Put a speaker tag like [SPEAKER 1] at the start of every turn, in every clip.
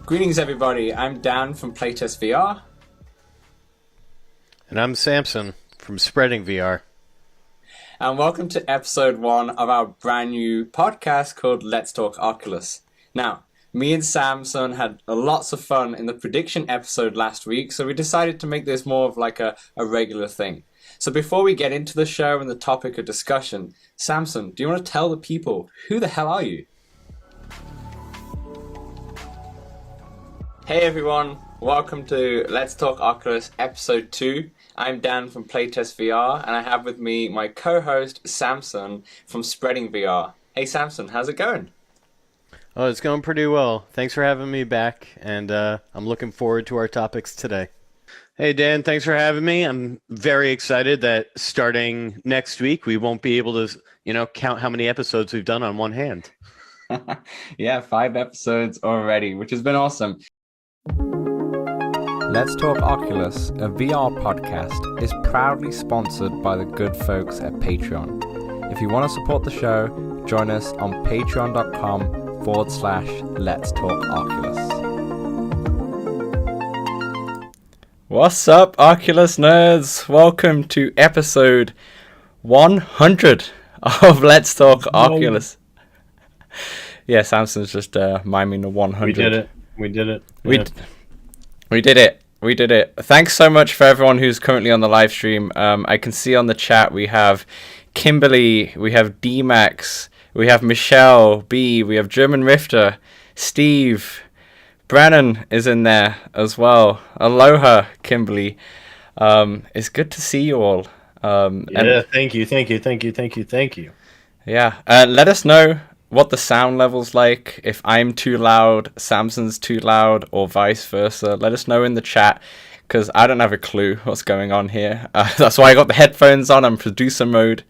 [SPEAKER 1] Greetings, everybody. I'm Dan from Playtest VR.
[SPEAKER 2] And I'm Samson from Spreading VR.
[SPEAKER 1] And welcome to episode 1 of our brand new podcast called Let's Talk Oculus. Now, me and Samson had lots of fun in the prediction episode last week, so we decided to make this more of like a regular thing. So before we get into the show and the topic of discussion, Samson, do you want to tell the people, who the hell are you? Hey everyone, welcome to Let's Talk Oculus episode 2. I'm Dan from Playtest VR, and I have with me my co-host Samson from Spreading VR. Hey Samson, how's it going?
[SPEAKER 2] Oh, it's going pretty well. Thanks for having me back, and I'm looking forward to our topics today. Hey Dan, thanks for having me. I'm very excited that starting next week we won't be able to, count how many episodes we've done on one hand.
[SPEAKER 1] Yeah, 5 episodes already, which has been awesome. Let's Talk Oculus, a VR podcast, is proudly sponsored by the good folks at Patreon. If you want to support the show, join us on patreon.com/Let's Talk Oculus. What's up, Oculus nerds? Welcome to episode 100 of Let's Talk Oculus. Yeah, Samson's just miming the 100.
[SPEAKER 2] We did it.
[SPEAKER 1] Yeah. We did it. Thanks so much for everyone who's currently on the live stream. I can see on the chat we have Kimberly, we have D-Max, we have Michelle B, we have German Rifter, Steve, Brennan is in there as well. Aloha, Kimberly. It's good to see you all.
[SPEAKER 2] Thank you.
[SPEAKER 1] Yeah, let us know what the sound level's like, if I'm too loud, Samson's too loud, or vice versa. Let us know in the chat, because I don't have a clue what's going on here. That's why I got the headphones on. I'm producer mode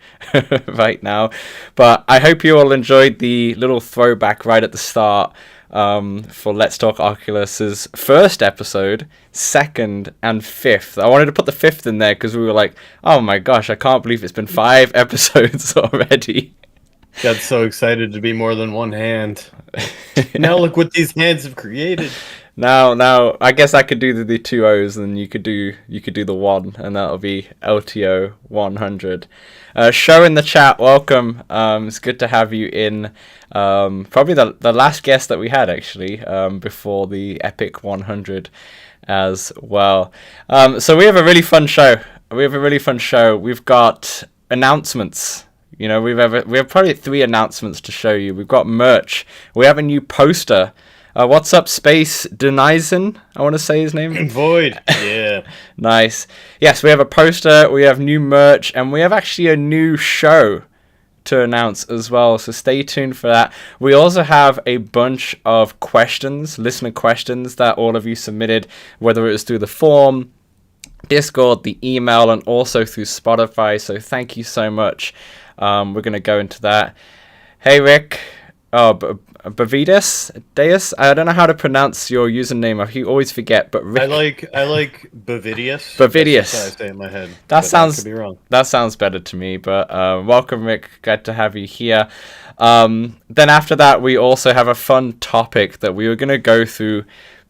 [SPEAKER 1] right now. But I hope you all enjoyed the little throwback right at the start for Let's Talk Oculus's first episode, second, and fifth. I wanted to put the fifth in there because we were like, oh my gosh, I can't believe it's been 5 episodes already.
[SPEAKER 2] Got so excited to be more than one hand. Now look what these hands have created.
[SPEAKER 1] Now, I guess I could do the 2 O's, and you could do the 1, and that'll be LTO 100. Show in the chat, welcome. It's good to have you in. Probably the last guest that we had actually before the epic 100 as well. So we have a really fun show. We've got announcements. We have probably 3 announcements to show you. We've got merch. We have a new poster. What's up, Space Denizen? I want to say his name.
[SPEAKER 2] Void. Yeah.
[SPEAKER 1] Nice. Yes, we have a poster. We have new merch, and we have actually a new show to announce as well. So stay tuned for that. We also have a bunch of questions, listener questions that all of you submitted, whether it was through the form, Discord, the email, and also through Spotify. So thank you so much. We're going to go into that. Hey, Rick. Oh, Bavidas? Deus? I don't know how to pronounce your username. I always forget, but Rick.
[SPEAKER 2] I like Bavidius.
[SPEAKER 1] Bavidius.
[SPEAKER 2] That's what I say in my head.
[SPEAKER 1] That
[SPEAKER 2] could be wrong.
[SPEAKER 1] That sounds better to me, but welcome, Rick. Glad to have you here. Then after that, we also have a fun topic that we were going to go through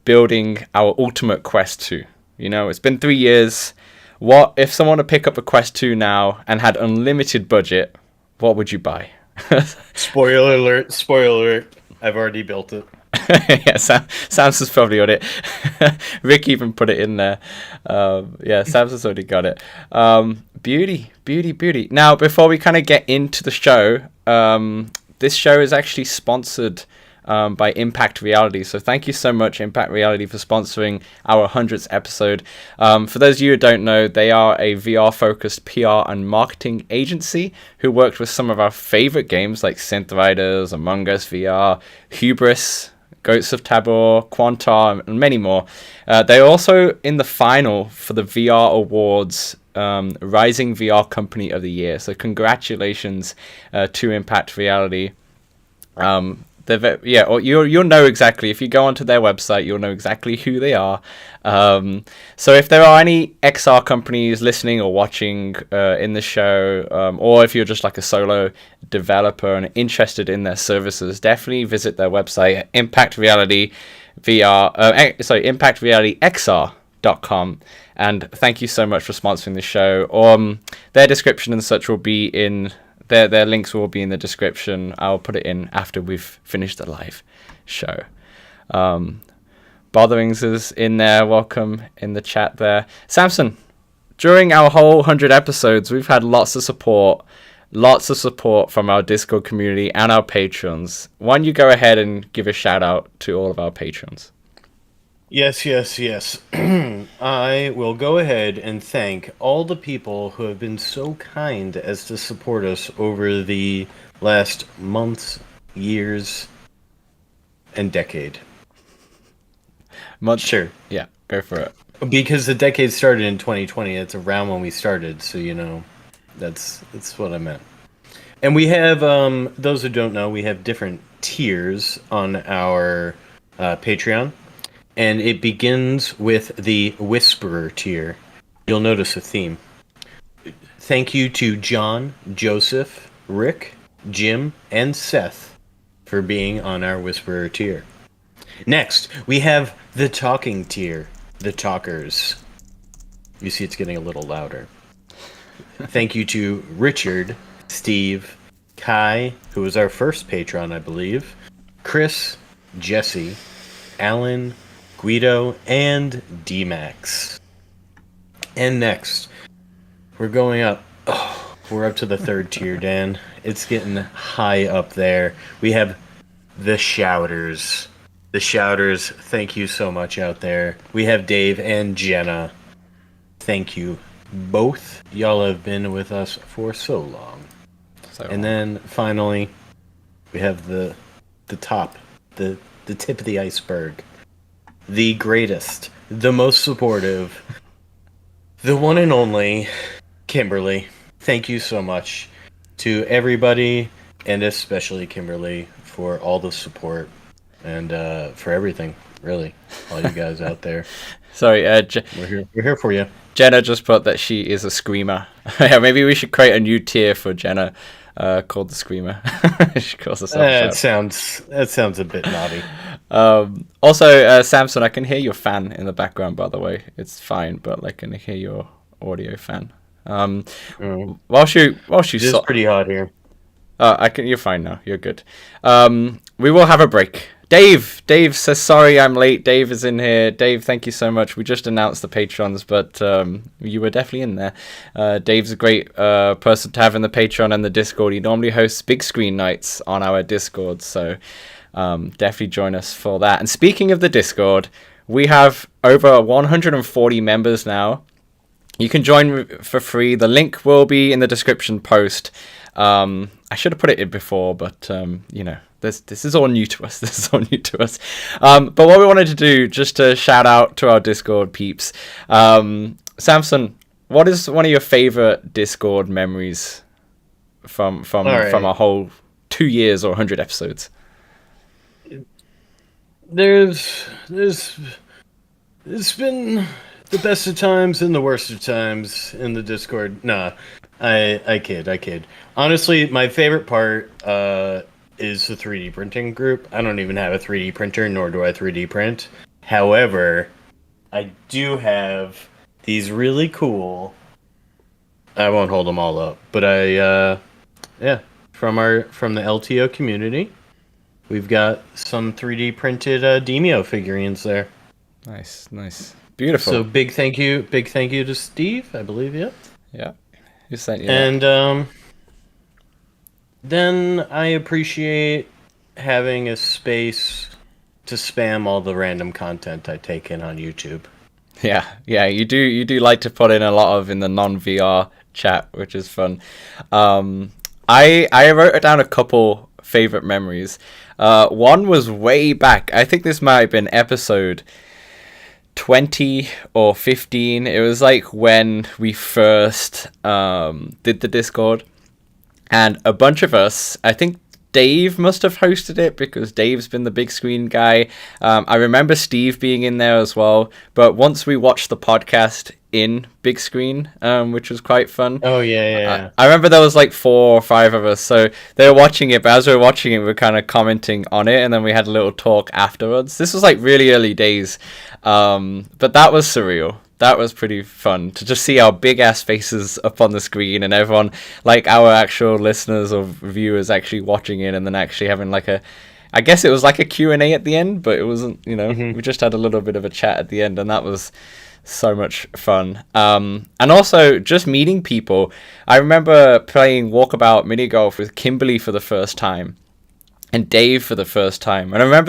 [SPEAKER 1] building our ultimate Quest 2. It's been 3 years. What if someone to pick up a Quest 2 now and had unlimited budget, what would you buy?
[SPEAKER 2] Spoiler alert. I've already built it.
[SPEAKER 1] Yeah, Samson's probably on it. Rick even put it in there. Yeah, Samson's already got it. Beauty. Now, before we kind of get into the show, this show is actually sponsored by Impact Reality. So thank you so much, Impact Reality, for sponsoring our 100th episode. For those of you who don't know, they are a VR-focused PR and marketing agency who worked with some of our favorite games like Synth Riders, Among Us VR, Hubris, Goats of Tabor, Quantar, and many more. They're also in the final for the VR Awards Rising VR Company of the Year. So congratulations to Impact Reality. You'll know exactly, if you go onto their website, you'll know exactly who they are. So if there are any XR companies listening or watching in the show, or if you're just like a solo developer and interested in their services, definitely visit their website, Impact Reality, impactrealityxr.com. And thank you so much for sponsoring the show. Their description and such will be in their links will be in the description. I'll put it in after we've finished the live show. Botherings is in there. Welcome in the chat there. Samson, during our whole 100 episodes, we've had lots of support from our Discord community and our patrons. Why don't you go ahead and give a shout out to all of our patrons?
[SPEAKER 2] Yes. I will go ahead and thank all the people who have been so kind as to support us over the last months, years, and decade. Sure.
[SPEAKER 1] Yeah, go for it.
[SPEAKER 2] Because the decade started in 2020. It's around when we started, so that's what I meant. And we have, those who don't know, we have different tiers on our Patreon. And it begins with the Whisperer tier. You'll notice a theme. Thank you to John, Joseph, Rick, Jim, and Seth for being on our Whisperer tier. Next, we have the Talking tier, the Talkers. You see it's getting a little louder. Thank you to Richard, Steve, Kai, who was our first patron, I believe, Chris, Jesse, Alan, Guido, and D-Max. And next, we're going up. Oh, we're up to the third tier, Dan. It's getting high up there. We have the Shouters. The Shouters, thank you so much out there. We have Dave and Jenna. Thank you both. Y'all have been with us for so long. And then finally, we have the top, the tip of the iceberg. The greatest, the most supportive, the one and only Kimberly. Thank you so much to everybody, and especially Kimberly, for all the support and for everything, really. All you guys out there.
[SPEAKER 1] Sorry,
[SPEAKER 2] we're here for you.
[SPEAKER 1] Jenna just put that she is a screamer. Yeah, maybe we should create a new tier for Jenna called the Screamer. She calls herself.
[SPEAKER 2] That sounds a bit naughty.
[SPEAKER 1] Also, Samson, I can hear your fan in the background. By the way, it's fine, but I can hear your audio fan. While she
[SPEAKER 2] it's pretty hot here.
[SPEAKER 1] You're fine now. You're good. We will have a break. Dave says sorry I'm late. Dave is in here. Dave, thank you so much. We just announced the patrons, but you were definitely in there. Dave's a great person to have in the Patreon and the Discord. He normally hosts big screen nights on our Discord, so definitely join us for that. And speaking of the Discord, we have over 140 members now. You can join for free. The link will be in the description post. I should have put it in before, but this is all new to us. But what we wanted to do, just to shout out to our Discord peeps. Samson, what is one of your favorite Discord memories from a whole 2 years or 100 episodes?
[SPEAKER 2] There's been the best of times and the worst of times in the Discord. Nah, I kid. Honestly, my favorite part is the 3D printing group. I don't even have a 3D printer, nor do I 3D print. However, I do have these really cool... I won't hold them all up, but from the LTO community, we've got some 3D printed Demio figurines there.
[SPEAKER 1] Nice. Beautiful.
[SPEAKER 2] So big thank you to Steve, I believe, yeah.
[SPEAKER 1] Yeah. Who sent you
[SPEAKER 2] and then I appreciate having a space to spam all the random content I take in on YouTube.
[SPEAKER 1] Yeah, you do like to put in a lot in the non-VR chat, which is fun. I wrote down a couple favorite memories. One was way back. I think this might have been episode 20 or 15. It was like when we first did the Discord, and a bunch of us, I think Dave must have hosted it because Dave's been the big screen guy. I remember Steve being in there as well, but once we watched the podcast, in big screen, which was quite fun.
[SPEAKER 2] Oh yeah.
[SPEAKER 1] I remember there was like 4 or 5 of us, so they were watching it, but as we were watching it, we were kind of commenting on it, and then we had a little talk afterwards. This was like really early days, but that was surreal. That was pretty fun to just see our big ass faces up on the screen, and everyone, like our actual listeners or viewers, actually watching it, and then actually having like I guess it was like a Q&A at the end, but it wasn't, we just had a little bit of a chat at the end, and that was so much fun. And also just meeting people. I remember playing Walkabout mini golf with Kimberly for the first time and Dave for the first time. And I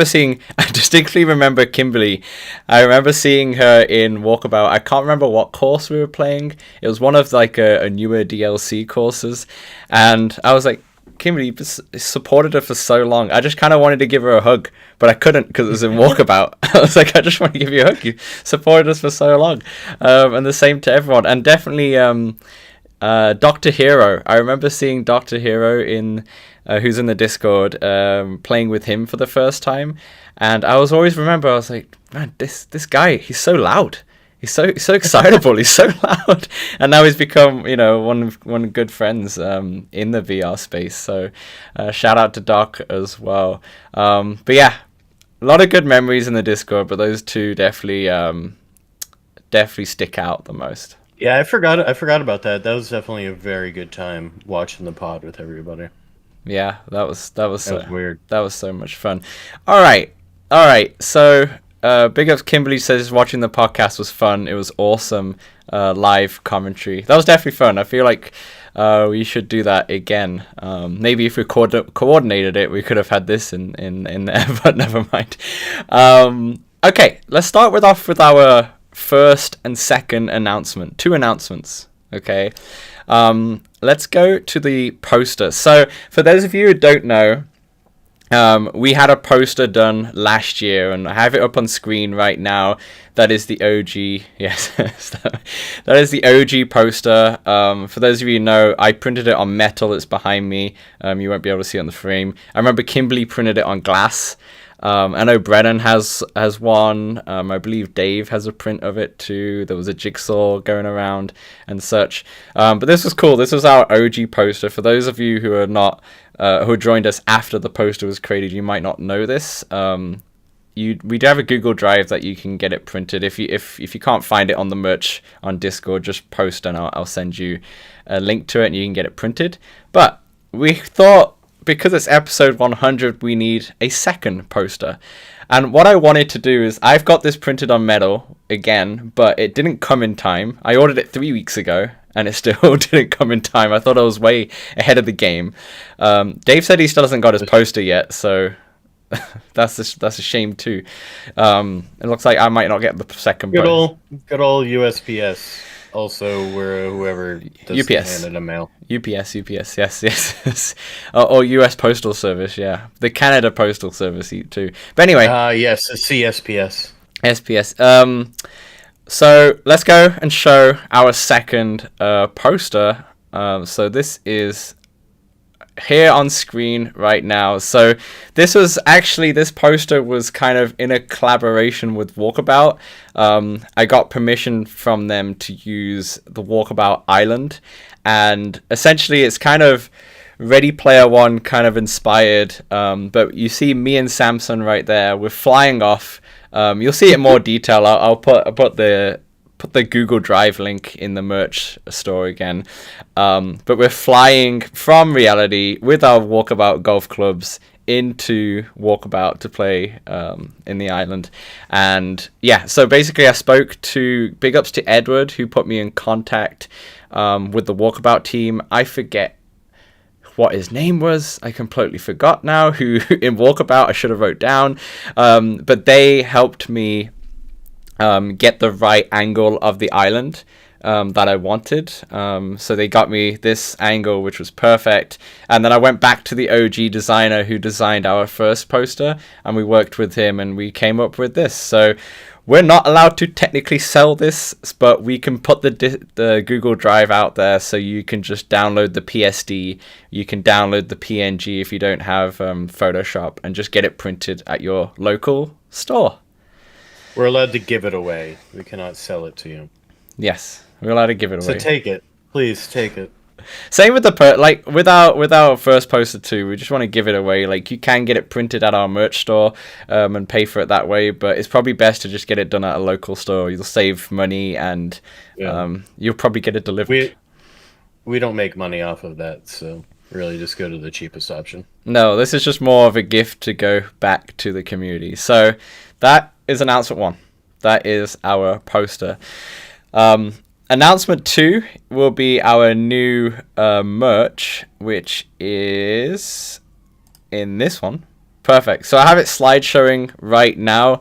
[SPEAKER 1] distinctly remember Kimberly. I remember seeing her in Walkabout. I can't remember what course we were playing. It was one of like a newer DLC courses. And I was like, Kimberly, you supported her for so long. I just kind of wanted to give her a hug, but I couldn't because it was in Walkabout. I was like, I just want to give you a hug. You supported us for so long. And the same to everyone. And definitely Dr. Hero. I remember seeing Dr. Hero who's in the Discord, playing with him for the first time. And I was like, man, this guy, he's so loud. He's so excitable. He's so loud, and now he's become one of good friends in the VR space. So shout out to Doc as well. But yeah, a lot of good memories in the Discord, but those two definitely stick out the most.
[SPEAKER 2] Yeah, I forgot about that. That was definitely a very good time watching the pod with everybody.
[SPEAKER 1] Yeah, that was
[SPEAKER 2] weird.
[SPEAKER 1] That was so much fun. All right. So. Big ups Kimberly says watching the podcast was fun. It was awesome live commentary. That was definitely fun. I feel like we should do that again. Maybe if we coordinated it, we could have had this in there, but never mind. Okay, let's start off with our first and second announcement. 2 announcements. Okay. Let's go to the poster. So for those of you who don't know, we had a poster done last year, and I have it up on screen right now. That is the OG. Yes, that is the OG poster. For those of you who know, I printed it on metal. It's behind me. You won't be able to see it on the frame. I remember Kimberly printed it on glass. I know Brennan has one. I believe Dave has a print of it too. There was a jigsaw going around and such. But this was cool. This was our OG poster. For those of you who are not who joined us after the poster was created, you might not know this. We do have a Google Drive that you can get it printed. If you can't find it on the merch on Discord, just post and I'll send you a link to it and you can get it printed. But we thought, because it's episode 100, we need a second poster. And what I wanted to do is, I've got this printed on metal again, but it didn't come in time. I ordered it 3 weeks ago, and it still didn't come in time. I thought I was way ahead of the game. Dave said he still hasn't got his poster yet, so that's a shame too. It looks like I might not get the second poster.
[SPEAKER 2] Good old USPS. Also, we're whoever does
[SPEAKER 1] UPS.
[SPEAKER 2] Canada mail.
[SPEAKER 1] UPS, yes. Or US Postal Service, yeah. The Canada Postal Service too. But anyway.
[SPEAKER 2] Yes, the CSPS.
[SPEAKER 1] SPS. So let's go and show our second poster. So this is here on screen right now. So this poster was kind of in a collaboration with Walkabout. I got permission from them to use the Walkabout Island, and essentially it's kind of Ready Player One kind of inspired. But you see me and Samson right there. We're flying off. You'll see it in more detail. I'll put the Google Drive link in the merch store again. But we're flying from reality with our Walkabout golf clubs into Walkabout to play in the island. And yeah, so basically I spoke to, big ups to Edward, who put me in contact with the Walkabout team. I forget what his name was. I completely forgot now. Who in Walkabout I should have wrote down. But they helped me get the right angle of the island that I wanted. So they got me this angle, which was perfect. And then I went back to the OG designer who designed our first poster, and we worked with him and we came up with this. So we're not allowed to technically sell this, but we can put the Google Drive out there, so you can just download the PSD. You can download the PNG if you don't have Photoshop, and just get it printed at your local store.
[SPEAKER 2] We're allowed to give it away. We cannot sell it to you.
[SPEAKER 1] Yes, we're allowed to give it
[SPEAKER 2] So
[SPEAKER 1] away.
[SPEAKER 2] take it. Please take it.
[SPEAKER 1] Same with with our first poster too. We just want to give it away. Like, you can get it printed at our merch store and pay for it that way, but it's probably best to just get it done at a local store. You'll save money and you'll probably get it delivered.
[SPEAKER 2] We don't make money off of that, so really just go to the cheapest option.
[SPEAKER 1] No, this is just more of a gift to go back to the community. So that is announcement 1. That is our poster. Announcement 2 will be our new merch, which is in this one. Perfect. So I have it slideshowing right now.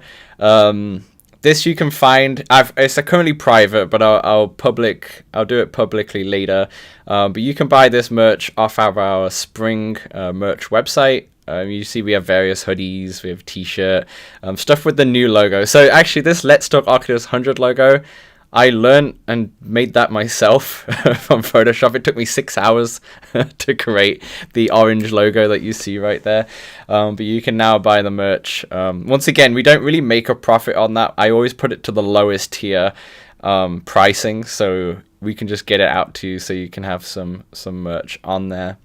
[SPEAKER 1] This you can find. It's currently private, but I'll do it publicly later. But you can buy this merch off of our spring merch website. You see we have various hoodies, we have t-shirt, stuff with the new logo. So actually this Let's Talk Oculus 100 logo, I learned and made that myself from Photoshop. It took me 6 hours to create the orange logo that you see right there. But you can now buy the merch. Once again, we don't really make a profit on that. I always put it to the lowest tier pricing, so we can just get it out to you so you can have some merch on there.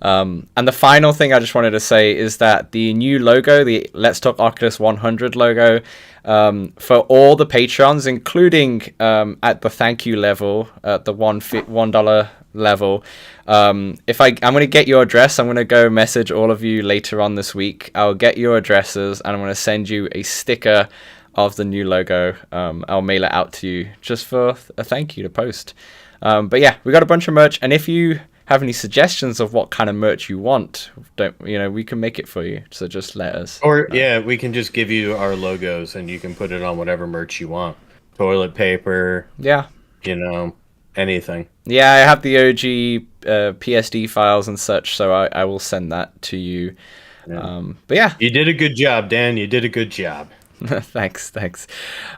[SPEAKER 1] And the final thing I just wanted to say is that the new logo, the Let's Talk Oculus 100 logo, for all the patrons, including at the thank you level, at the $1 level, I'm going to get your address. I'm going to go message all of you later on this week. I'll get your addresses and I'm going to send you a sticker of the new logo. I'll mail it out to you just for a thank you to post. But yeah, we got a bunch of merch, and if you have any suggestions of what kind of merch you want, we can make it for you. So just let us.
[SPEAKER 2] Or we can just give you our logos and you can put it on whatever merch you want. Toilet paper.
[SPEAKER 1] Yeah.
[SPEAKER 2] Anything.
[SPEAKER 1] Yeah, I have the OG PSD files and such, so I will send that to you.
[SPEAKER 2] Yeah.
[SPEAKER 1] But yeah.
[SPEAKER 2] You did a good job, Dan. You did a good job.
[SPEAKER 1] Thanks.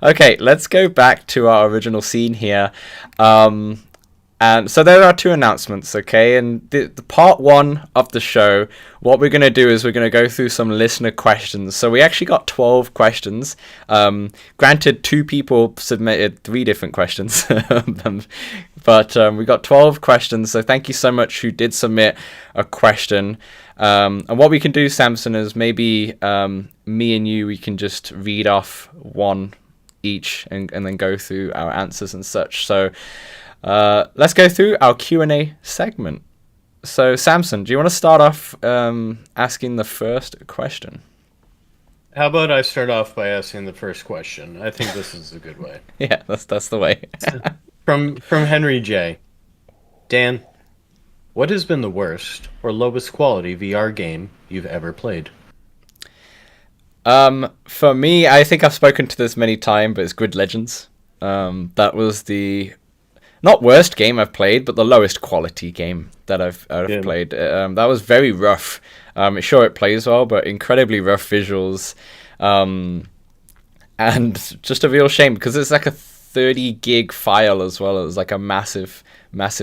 [SPEAKER 1] Okay, let's go back to our original scene here. And so there are 2 announcements, okay? And the part 1 of the show, what we're going to do is we're going to go through some listener questions. So we actually got 12 questions. Granted, 2 people submitted 3 different questions. But we got 12 questions, so thank you so much who did submit a question. And what we can do, Samson, is maybe me and you, we can just read off one each and then go through our answers and such. So let's go through our Q&A segment. So, Samson, do you want to start off asking the first question?
[SPEAKER 2] How about I start off by asking the first question? I think this is a good way.
[SPEAKER 1] Yeah, that's the way.
[SPEAKER 2] From Henry J. Dan, what has been the worst or lowest quality VR game you've ever played?
[SPEAKER 1] For me, I think I've spoken to this many times, but it's Grid Legends. That was the not worst game I've played, but the lowest quality game that I've played. That was very rough. Sure, it plays well, but incredibly rough visuals. And just a real shame because it's like a 30 gig file as well. It was like a massive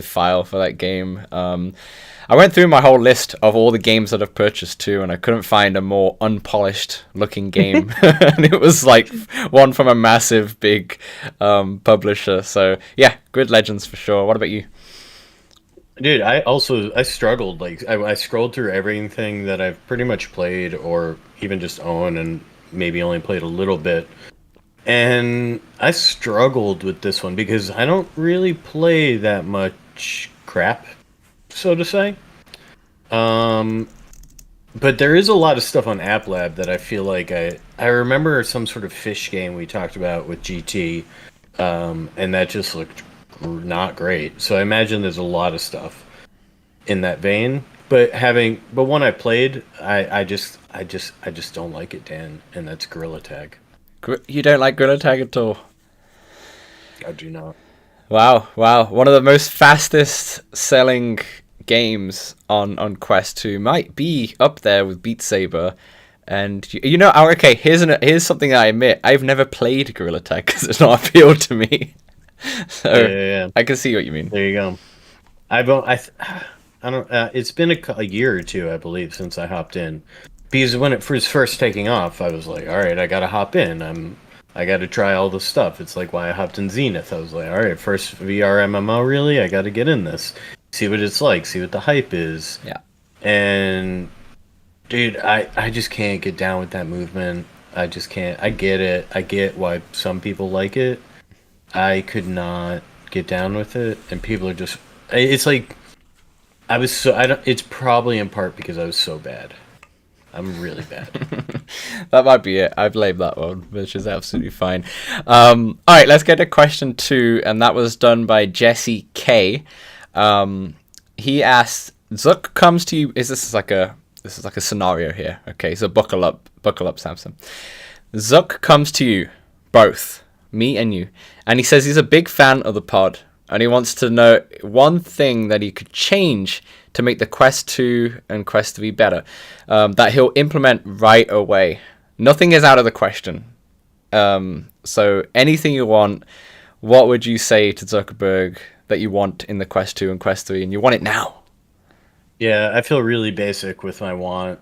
[SPEAKER 1] file for that game. I went through my whole list of all the games that I've purchased too, and I couldn't find a more unpolished looking game. And it was like one from a massive big publisher. So yeah, Grid Legends for sure. What about you?
[SPEAKER 2] Dude, I struggled. Like I scrolled through everything that I've pretty much played or even just own and maybe only played a little bit. And I struggled with this one because I don't really play that much crap, so to say. But there is a lot of stuff on App Lab that I feel like I remember some sort of fish game we talked about with GT, and that just looked not great. So I imagine there's a lot of stuff in that vein. But when I played, I just don't like it, Dan, and that's Gorilla Tag.
[SPEAKER 1] You don't like Gorilla Tag at all?
[SPEAKER 2] I do not.
[SPEAKER 1] Wow. One of the most fastest selling games on Quest 2 might be up there with Beat Saber. And okay, here's something that I admit. I've never played Gorilla Tag because it's not appealed to me. So
[SPEAKER 2] yeah.
[SPEAKER 1] I can see what you mean.
[SPEAKER 2] There you go. I don't. It's been a year or two, I believe, since I hopped in. Because when it was first taking off, I was like, all right, I got to hop in. I'm I got to try all the stuff. It's like why I hopped in Zenith. I was like, all right, first VR MMO, really? I got to get in this, see what it's like, see what the hype is.
[SPEAKER 1] Yeah.
[SPEAKER 2] And dude, I just can't get down with that movement. I just can't. I get it. I get why some people like it. I could not get down with it, and people are just. It's like I was so. I don't. It's probably in part because I was so bad. I'm really bad.
[SPEAKER 1] That might be it. I blame that one, which is absolutely fine. All right, let's get to question 2, and that was done by Jesse K. He asked, Zuck comes to you. This is like a scenario here. Okay, so buckle up, Samson. Zuck comes to you, both me and you, and he says he's a big fan of the pod, and he wants to know one thing that he could change to make the Quest 2 and Quest 3 better, that he'll implement right away. Nothing is out of the question. So anything you want, what would you say to Zuckerberg that you want in the Quest 2 and Quest 3, and you want it now?
[SPEAKER 2] Yeah, I feel really basic with my want.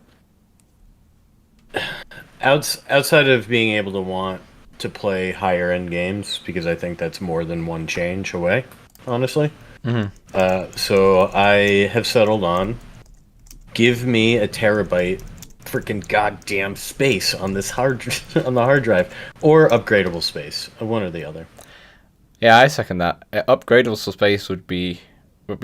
[SPEAKER 2] Outside of being able to want to play higher end games, because I think that's more than one change away, honestly. So I have settled on give me a terabyte freaking goddamn space on this on the hard drive, or upgradable space, one or the other.
[SPEAKER 1] Yeah, I second that. Upgradable space would be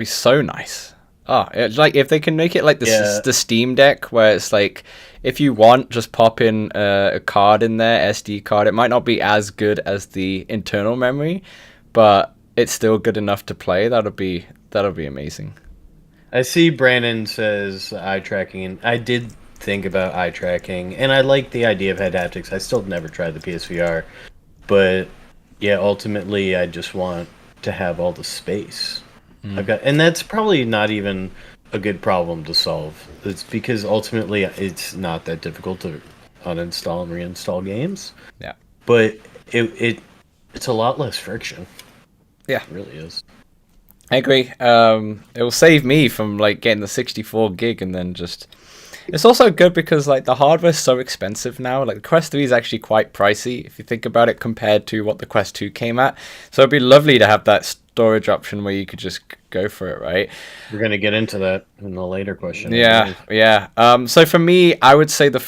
[SPEAKER 1] so nice. Oh, it's like if they can make it like the Steam Deck, where it's like if you want, just pop in a card in there, SD card. It might not be as good as the internal memory, but it's still good enough to play. That'll be amazing.
[SPEAKER 2] I see Brandon says eye tracking, and I did think about eye tracking, and I like the idea of head haptics. I still never tried the PSVR, but yeah, ultimately I just want to have all the space. And that's probably not even a good problem to solve. It's because ultimately it's not that difficult to uninstall and reinstall games.
[SPEAKER 1] Yeah.
[SPEAKER 2] But it's a lot less friction.
[SPEAKER 1] Yeah.
[SPEAKER 2] It really is.
[SPEAKER 1] I agree. It will save me from like getting the 64 gig and then just... It's also good because like the hardware is so expensive now. Like the Quest 3 is actually quite pricey if you think about it compared to what the Quest 2 came at. So it'd be lovely to have that storage option where you could just go for it, right?
[SPEAKER 2] We're going to get into that in the later question.
[SPEAKER 1] Yeah. So for me, I would say the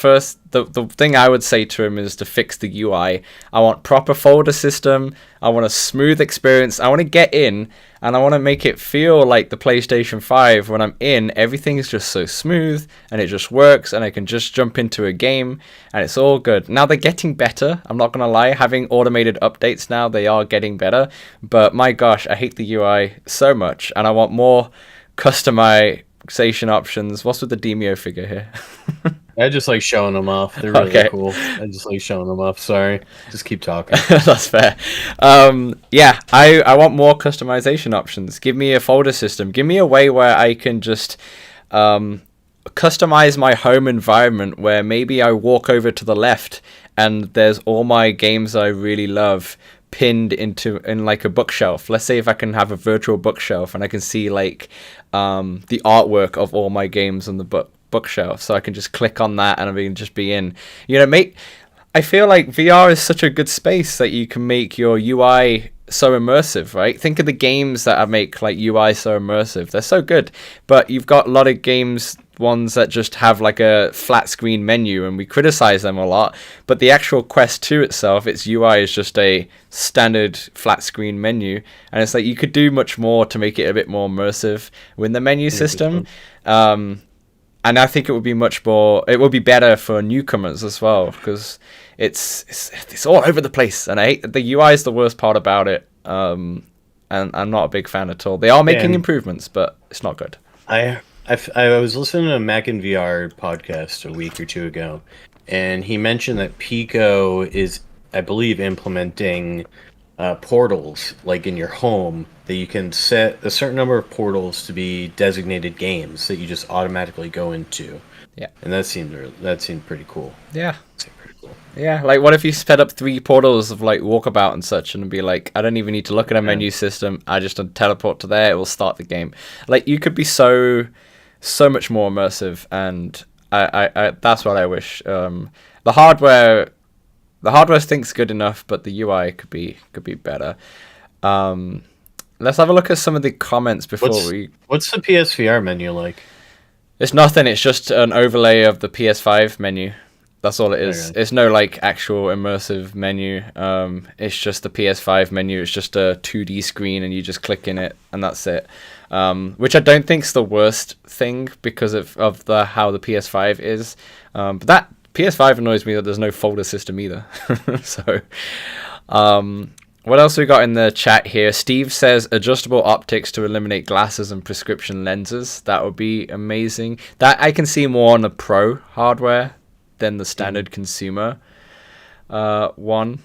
[SPEAKER 1] thing I would say to him is to fix the UI. I want proper folder system. I want a smooth experience. I want to get in and I want to make it feel like the PlayStation 5. When I'm in, everything is just so smooth and it just works and I can just jump into a game and it's all good. Now they're getting better. I'm not going to lie. Having automated updates now, they are getting better. But my gosh, I hate the UI so much and I want more customization options. What's with the Demio figure here?
[SPEAKER 2] I just like showing them off. They're really cool. I just like showing them off. Sorry. Just keep talking.
[SPEAKER 1] That's fair. Yeah, I want more customization options. Give me a folder system. Give me a way where I can just customize my home environment where maybe I walk over to the left and there's all my games I really love pinned in like a bookshelf. Let's say if I can have a virtual bookshelf and I can see like the artwork of all my games on the bookshelf, so I can just click on that and I can just be in. I feel like VR is such a good space that you can make your UI so immersive, right? Think of the games that I make like UI so immersive. They're so good, but you've got a lot of games, ones that just have like a flat screen menu and we criticize them a lot, but the actual Quest 2 itself, its UI is just a standard flat screen menu, and it's like you could do much more to make it a bit more immersive with the menu system. And I think it would be better for newcomers as well, because it's all over the place, and I hate the UI is the worst part about it. And I'm not a big fan at all. They are making improvements, but it's not good.
[SPEAKER 2] I was listening to a Mac and VR podcast a week or two ago, and he mentioned that Pico is, I believe, implementing portals like in your home, that you can set a certain number of portals to be designated games that you just automatically go into.
[SPEAKER 1] Yeah,
[SPEAKER 2] and that seemed pretty cool.
[SPEAKER 1] Yeah. Yeah, like what if you set up 3 portals of like walkabout and such, and be like, I don't even need to look at a menu system. I just teleport to there. It will start the game. Like you could be so much more immersive, and I that's what I wish. The hardware the hardware I think's good enough, but the UI could be better. Let's have a look at some of the comments before
[SPEAKER 2] What's the PSVR menu like?
[SPEAKER 1] It's nothing. It's just an overlay of the PS5 menu. That's all it is. Okay. It's no like actual immersive menu. It's just the PS5 menu. It's just a 2D screen, and you just click in it, and that's it. Which I don't think's the worst thing because of how the PS5 is. But that PS5 annoys me that there's no folder system either. So, what else we got in the chat here? Steve says adjustable optics to eliminate glasses and prescription lenses. That would be amazing. That I can see more on the Pro hardware than the standard consumer one.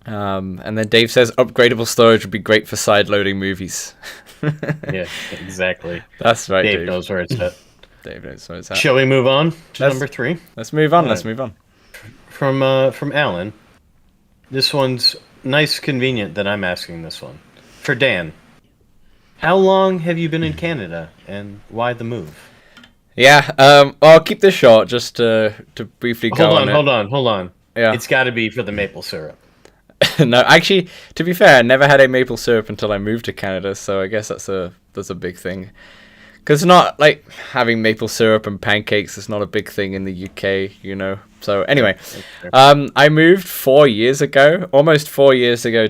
[SPEAKER 1] And then Dave says upgradable storage would be great for side-loading movies.
[SPEAKER 2] Yeah, exactly.
[SPEAKER 1] That's right,
[SPEAKER 2] Dave knows where it's at.
[SPEAKER 1] Dave knows where it's at.
[SPEAKER 2] Shall we move on to number 3?
[SPEAKER 1] Let's move on. Let's move on.
[SPEAKER 2] From Alan. This one's nice, convenient that I'm asking this one. For Dan. How long have you been in Canada, and why the move?
[SPEAKER 1] Yeah, I'll keep this short just to briefly go on.
[SPEAKER 2] Hold on.
[SPEAKER 1] Yeah.
[SPEAKER 2] It's got to be for the maple syrup.
[SPEAKER 1] No, actually, to be fair, I never had a maple syrup until I moved to Canada, so I guess that's a big thing. Because it's not like having maple syrup and pancakes is not a big thing in the UK, you know. So anyway, I moved 4 years ago, almost 4 years ago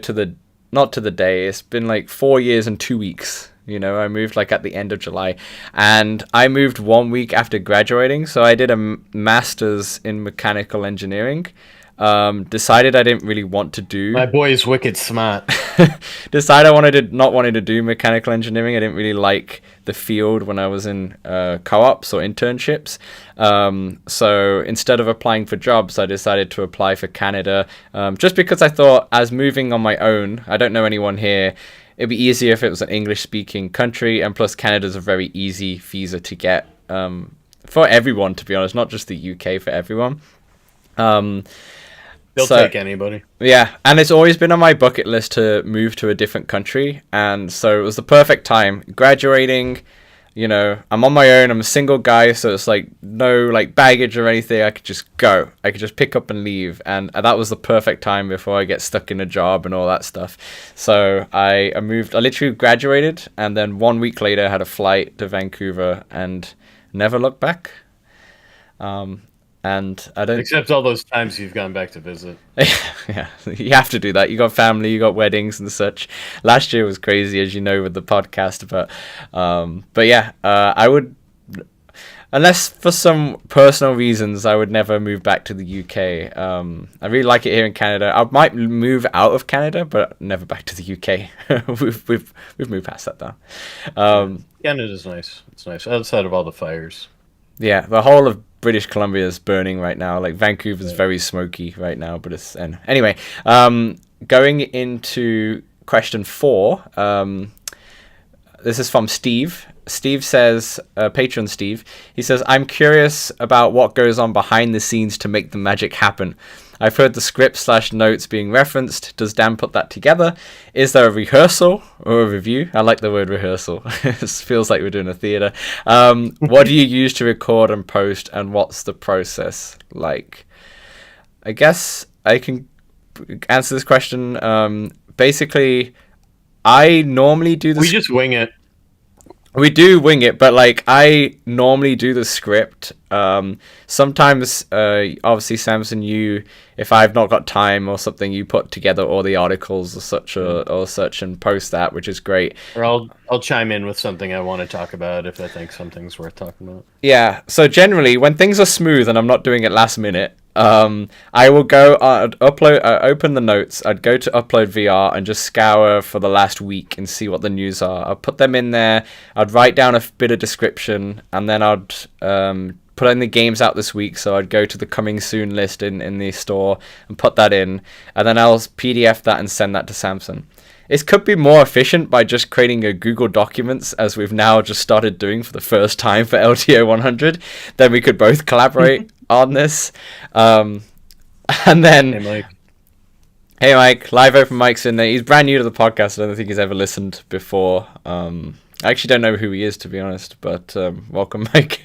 [SPEAKER 1] not to the day. It's been like 4 years and 2 weeks. You know, I moved like at the end of July, and I moved 1 week after graduating. So I did a master's in mechanical engineering. Decided I didn't really want to do.
[SPEAKER 2] My boy is wicked smart.
[SPEAKER 1] Decided I not wanted to do mechanical engineering. I didn't really like the field when I was in co-ops or internships. So instead of applying for jobs, I decided to apply for Canada. Just because I thought, as moving on my own, I don't know anyone here. It'd be easier if it was an English-speaking country, and plus Canada's a very easy visa to get for everyone, to be honest, not just the UK, for everyone.
[SPEAKER 2] They'll take anybody.
[SPEAKER 1] Yeah, and it's always been on my bucket list to move to a different country, and so it was the perfect time. Graduating, you know, I'm on my own, I'm a single guy, so it's like no like baggage or anything. I could just go. I could just pick up and leave, and that was the perfect time before I get stuck in a job and all that stuff. So I moved. I literally graduated, and then 1 week later I had a flight to Vancouver and never looked back. And I don't...
[SPEAKER 2] Except all those times you've gone back to visit.
[SPEAKER 1] Yeah, you have to do that. You got family, you got weddings and such. Last year was crazy, as you know, with the podcast. But yeah, I would... Unless for some personal reasons, I would never move back to the UK. I really like it here in Canada. I might move out of Canada, but never back to the UK. we've moved past that now.
[SPEAKER 2] Canada's nice. It's nice outside of all the fires.
[SPEAKER 1] Yeah, the whole of British Columbia is burning right now. Like Vancouver's very smoky right now, but it's anyway. Going into question 4. This is from Steve. Steve says, patron Steve. He says, "I'm curious about what goes on behind the scenes to make the magic happen. I've heard the script/notes being referenced. Does Dan put that together? Is there a rehearsal or a review?" I like the word rehearsal. It feels like we're doing a theater. What do you use to record and post, and what's the process like? I guess I can answer this question. Basically, I normally do the...
[SPEAKER 2] We just wing it.
[SPEAKER 1] We do wing it, but like I normally do the script. Sometimes, obviously, Samson, if I've not got time or something, you put together all the articles or such and post that, which is great.
[SPEAKER 2] Or I'll chime in with something I want to talk about if I think something's worth talking about.
[SPEAKER 1] Yeah. So generally, when things are smooth and I'm not doing it last minute, I will go open the notes. I'd go to upload VR and just scour for the last week and see what the news are. I'll put them in there. I'd write down a bit of description, and then I'd put in the games out this week. So I'd go to the coming soon list in the store and put that in, and then I'll PDF that and send that to Samson. It could be more efficient by just creating a Google Documents, as we've now just started doing for the first time for LTO 100. Then we could both collaborate on this. And then... Hey Mike, live open mic's in there. He's brand new to the podcast. I don't think he's ever listened before. I actually don't know who he is, to be honest, but welcome, Mike.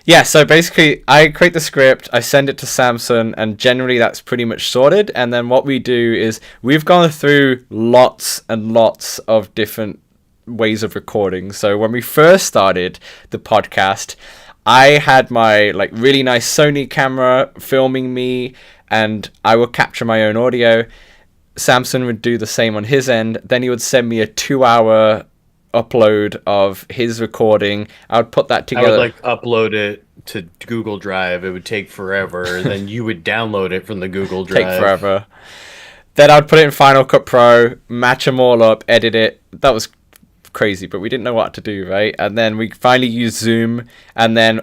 [SPEAKER 1] Yeah, so basically, I create the script, I send it to Samson, and generally that's pretty much sorted. And then what we do is we've gone through lots and lots of different ways of recording. So when we first started the podcast, I had my like really nice Sony camera filming me, and I would capture my own audio. Samson would do the same on his end. Then he would send me a 2-hour upload of his recording. I would put that together.
[SPEAKER 2] I would like upload it to Google Drive. It would take forever. Then you would download it from the Google Drive.
[SPEAKER 1] Take forever. Then I'd put it in Final Cut Pro, match them all up, edit it. That was crazy, but we didn't know what to do, right? And then we finally used Zoom, and then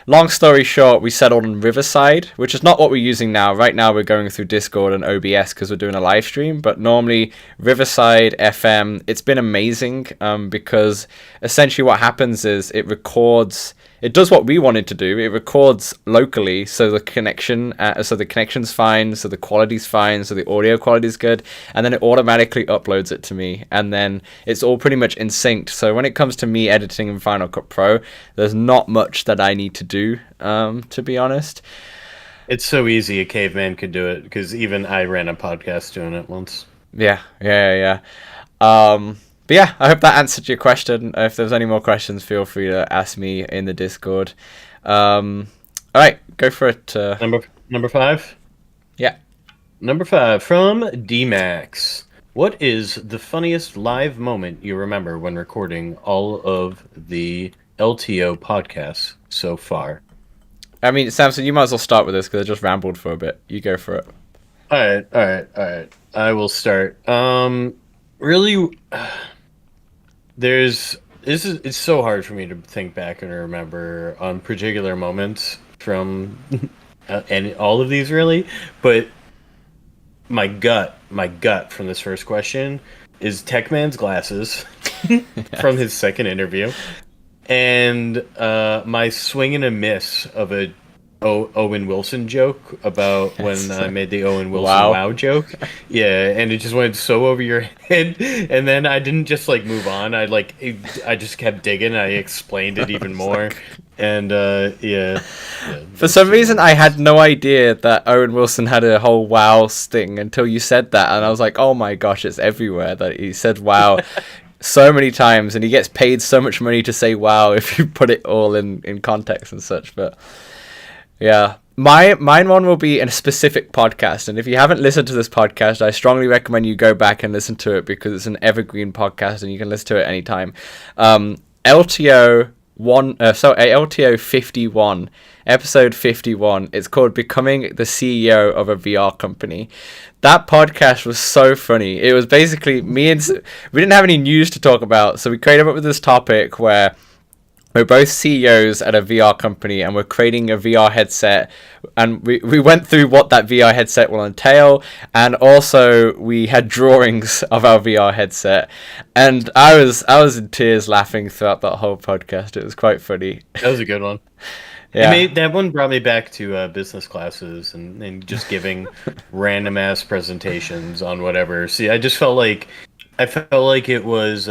[SPEAKER 1] long story short, we settled on Riverside, which is not what we're using now. Right now we're going through Discord and OBS because we're doing a live stream, but normally Riverside FM, it's been amazing because essentially what happens is it does what we wanted to do. It records locally, so the connection's fine, so the quality's fine, so the audio quality's good, and then it automatically uploads it to me, and then it's all pretty much in sync. So when it comes to me editing in Final Cut Pro, there's not much that I need to do, to be honest.
[SPEAKER 2] It's so easy a caveman could do it, because even I ran a podcast doing it once.
[SPEAKER 1] Yeah. But yeah, I hope that answered your question. If there's any more questions, feel free to ask me in the Discord. All right, go for it.
[SPEAKER 2] Number 5?
[SPEAKER 1] Yeah.
[SPEAKER 2] Number 5 from D-Max. What is the funniest live moment you remember when recording all of the LTO podcasts so far?
[SPEAKER 1] I mean, Samson, you might as well start with this because I just rambled for a bit. You go for it.
[SPEAKER 2] All right. I will start. Really... It's so hard for me to think back and remember on particular moments from and all of these really, but my gut from this first question is Techman's glasses from his second interview, and my swing and a miss of a Owen Wilson joke about when I made the Owen Wilson wow joke. Yeah, and it just went so over your head, and then I didn't just like move on. I just kept digging. I explained it even more, and yeah.
[SPEAKER 1] For some reason, I had no idea that Owen Wilson had a whole wow sting until you said that, and I was like, oh my gosh, it's everywhere that he said wow. So many times, and he gets paid so much money to say wow if you put it all in context and such, but yeah, mine one will be in a specific podcast, and if you haven't listened to this podcast, I strongly recommend you go back and listen to it because it's an evergreen podcast and you can listen to it anytime. LTO 51, episode 51. It's called Becoming the CEO of a VR Company. That podcast was so funny. It was basically we didn't have any news to talk about, so we created up with this topic where we're both CEOs at a VR company and we're creating a VR headset, and we went through what that VR headset will entail, and also we had drawings of our VR headset, and I was in tears laughing throughout that whole podcast. It was quite funny.
[SPEAKER 2] That was a good one. Yeah, that one brought me back to business classes and just giving random ass presentations on whatever. See, I felt like it was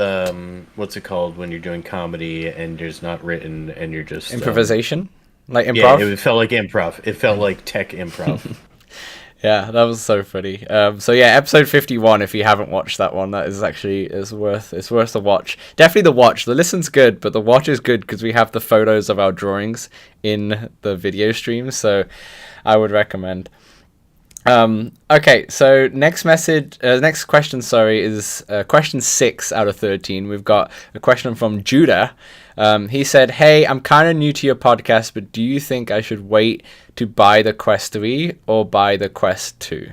[SPEAKER 2] what's it called when you're doing comedy and there's not written and you're just
[SPEAKER 1] improvisation, like improv.
[SPEAKER 2] Yeah, it felt like improv. It felt like tech improv.
[SPEAKER 1] Yeah, that was so funny. So yeah, episode 51. If you haven't watched that one, that is actually it's worth a watch. Definitely the watch. The listen's good, but the watch is good because we have the photos of our drawings in the video stream. So I would recommend. Okay, so next question, is question 6 out of 13. We've got a question from Judah. He said, hey, I'm kind of new to your podcast, but do you think I should wait to buy the Quest 3 or buy the Quest 2?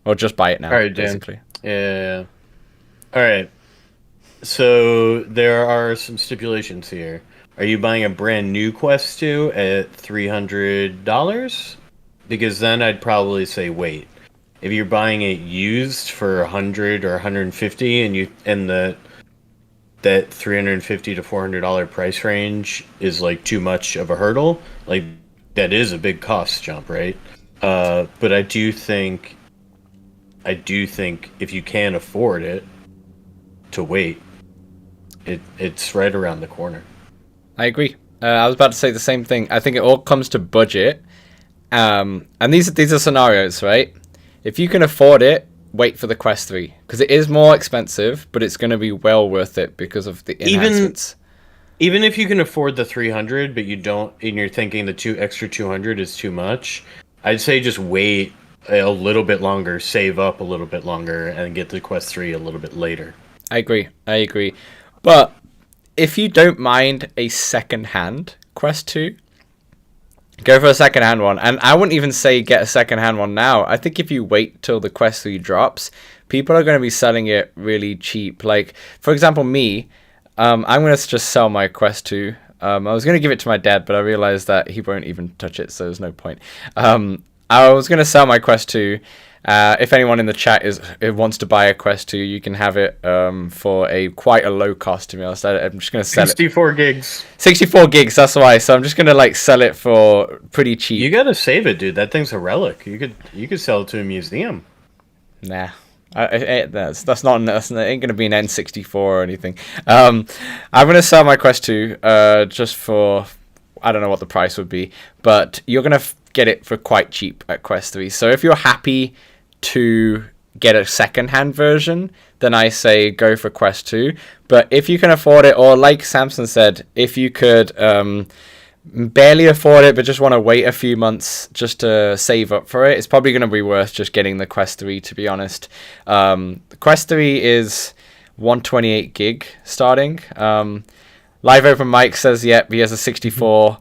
[SPEAKER 1] Or just buy it now, basically.
[SPEAKER 2] Yeah. All right. So there are some stipulations here. Are you buying a brand new Quest 2 at $300? Because then I'd probably say wait. If you're buying it used for $100 or $150 and that $350 to $400 price range is like too much of a hurdle, like that is a big cost jump, right? But I do think if you can afford it, to wait. It's right around the corner.
[SPEAKER 1] I agree. I was about to say the same thing. I think it all comes to budget. And these are scenarios, right? If you can afford it, wait for the Quest 3 because it is more expensive, but it's going to be well worth it because of the enhancements.
[SPEAKER 2] Even if you can afford the 300, but you don't, and you're thinking the extra 200 is too much, I'd say just wait a little bit longer, save up a little bit longer, and get the Quest 3 a little bit later.
[SPEAKER 1] I agree. But if you don't mind a second-hand Quest 2, go for a second-hand one. And I wouldn't even say get a second-hand one now. I think if you wait till the Quest 3 drops, people are going to be selling it really cheap. Like, for example, me, I'm going to just sell my Quest 2. I was going to give it to my dad, but I realized that he won't even touch it, so there's no point. I was going to sell my Quest 2. If anyone in the chat wants to buy a Quest 2, you can have it for quite a low cost to me. I'm just going to sell
[SPEAKER 2] 64 gigs.
[SPEAKER 1] 64 gigs, that's why. So I'm just going to sell it for pretty cheap.
[SPEAKER 2] You got to save it, dude. That thing's a relic. You could sell it to a museum.
[SPEAKER 1] Nah. That's not it ain't gonna be an N64 or anything. I'm gonna sell my Quest 2 just for, I don't know what the price would be, but you're gonna get it for quite cheap at Quest 3. So if you're happy to get a second-hand version, then I say go for Quest 2. But if you can afford it, or like Samson said, if you could barely afford it but just want to wait a few months just to save up for it, it's probably going to be worth just getting the Quest 3, to be honest. The Quest 3 is 128 gig starting. Live Open Mike says yep, he has a 64.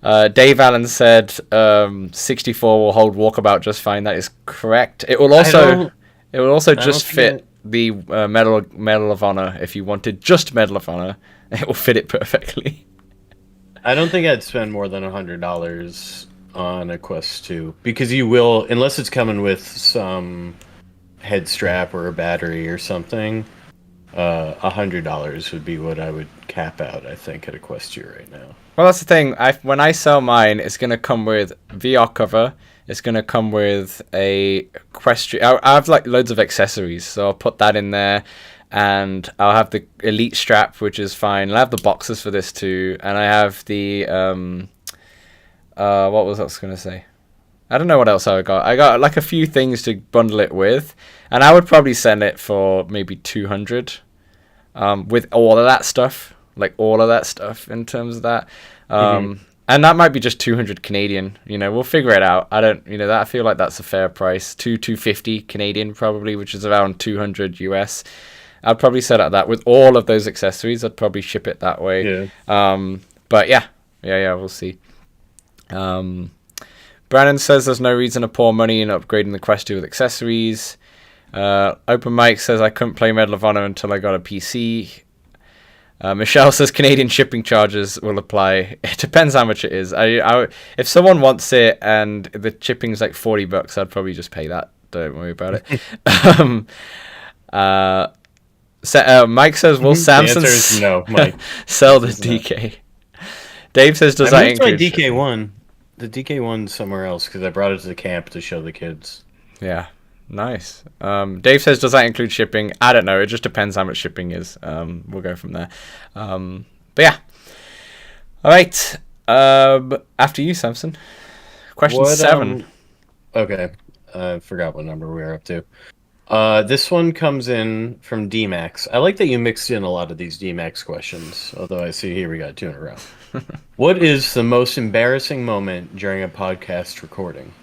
[SPEAKER 1] Dave Allen said 64 will hold Walkabout just fine. That is correct. It will also just fit the Medal of Honor. If you wanted just Medal of Honor, it will fit it perfectly.
[SPEAKER 2] I don't think I'd spend more than $100 on a Quest 2 because you will, unless it's coming with some head strap or a battery or something. $100 would be what I would cap out, I think, at a Quest 2 right now.
[SPEAKER 1] Well, that's the thing. When I sell mine, it's going to come with VR cover. It's going to come with a Quest. I have loads of accessories, so I'll put that in there. And I'll have the Elite strap, which is fine. I'll have the boxes for this too. And I have the, what was I going to say? I don't know what else I got. I got a few things to bundle it with. And I would probably send it for maybe 200 with all of that stuff. All of that stuff in terms of that. And that might be just 200 Canadian. We'll figure it out. I feel like that's a fair price. 250 Canadian probably, which is around 200 US. I'd probably set up that with all of those accessories. I'd probably ship it that way. Yeah. But yeah, we'll see. Brandon says there's no reason to pour money in upgrading the Quest 2 with accessories. Open Mike says I couldn't play Medal of Honor until I got a PC. Michelle says Canadian shipping charges will apply. It depends how much it is. If someone wants it and the shipping's $40, I'd probably just pay that. Don't worry about it. Mike says, will Samson
[SPEAKER 2] the answer is no, Mike.
[SPEAKER 1] sell the DK? Dave says, does that include
[SPEAKER 2] my DK1? The DK1's somewhere else because I brought it to the camp to show the kids.
[SPEAKER 1] Yeah, nice. Dave says, does that include shipping? I don't know. It just depends how much shipping is. We'll go from there. But yeah. All right. After you, Samson. Question 7.
[SPEAKER 2] Okay. I forgot what number we were up to. This one comes in from DMAX. I like that you mixed in a lot of these DMAX questions, although I see here we got 2 in a row. What is the most embarrassing moment during a podcast recording?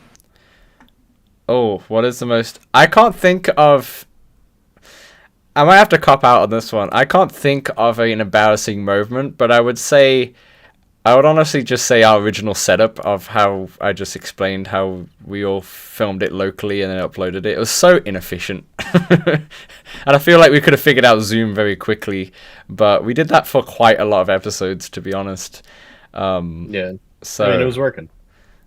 [SPEAKER 1] Oh, what is the most... I can't think of... I might have to cop out on this one. I can't think of an embarrassing moment, but I would honestly just say our original setup of how I just explained how we all filmed it locally and then uploaded it. It was so inefficient. And I feel like we could have figured out Zoom very quickly, but we did that for quite a lot of episodes, to be honest.
[SPEAKER 2] Yeah.
[SPEAKER 1] So
[SPEAKER 2] it was working.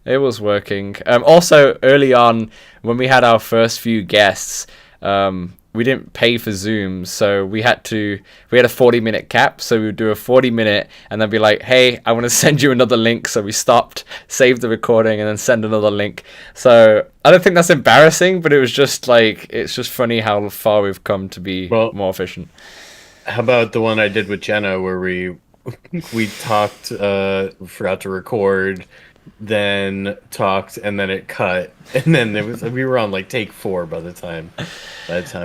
[SPEAKER 1] It was working. Also, early on, when we had our first few guests, we didn't pay for Zoom, so we had a 40-minute cap, so we would do a 40-minute and then be like, hey, I want to send you another link. So we stopped, saved the recording, and then send another link. So I don't think that's embarrassing, but it was just it's just funny how far we've come to be more efficient.
[SPEAKER 2] How about the one I did with Jenna where we
[SPEAKER 3] we talked, forgot to record, then talked, and then it cut, and then we were on like take 4 by the time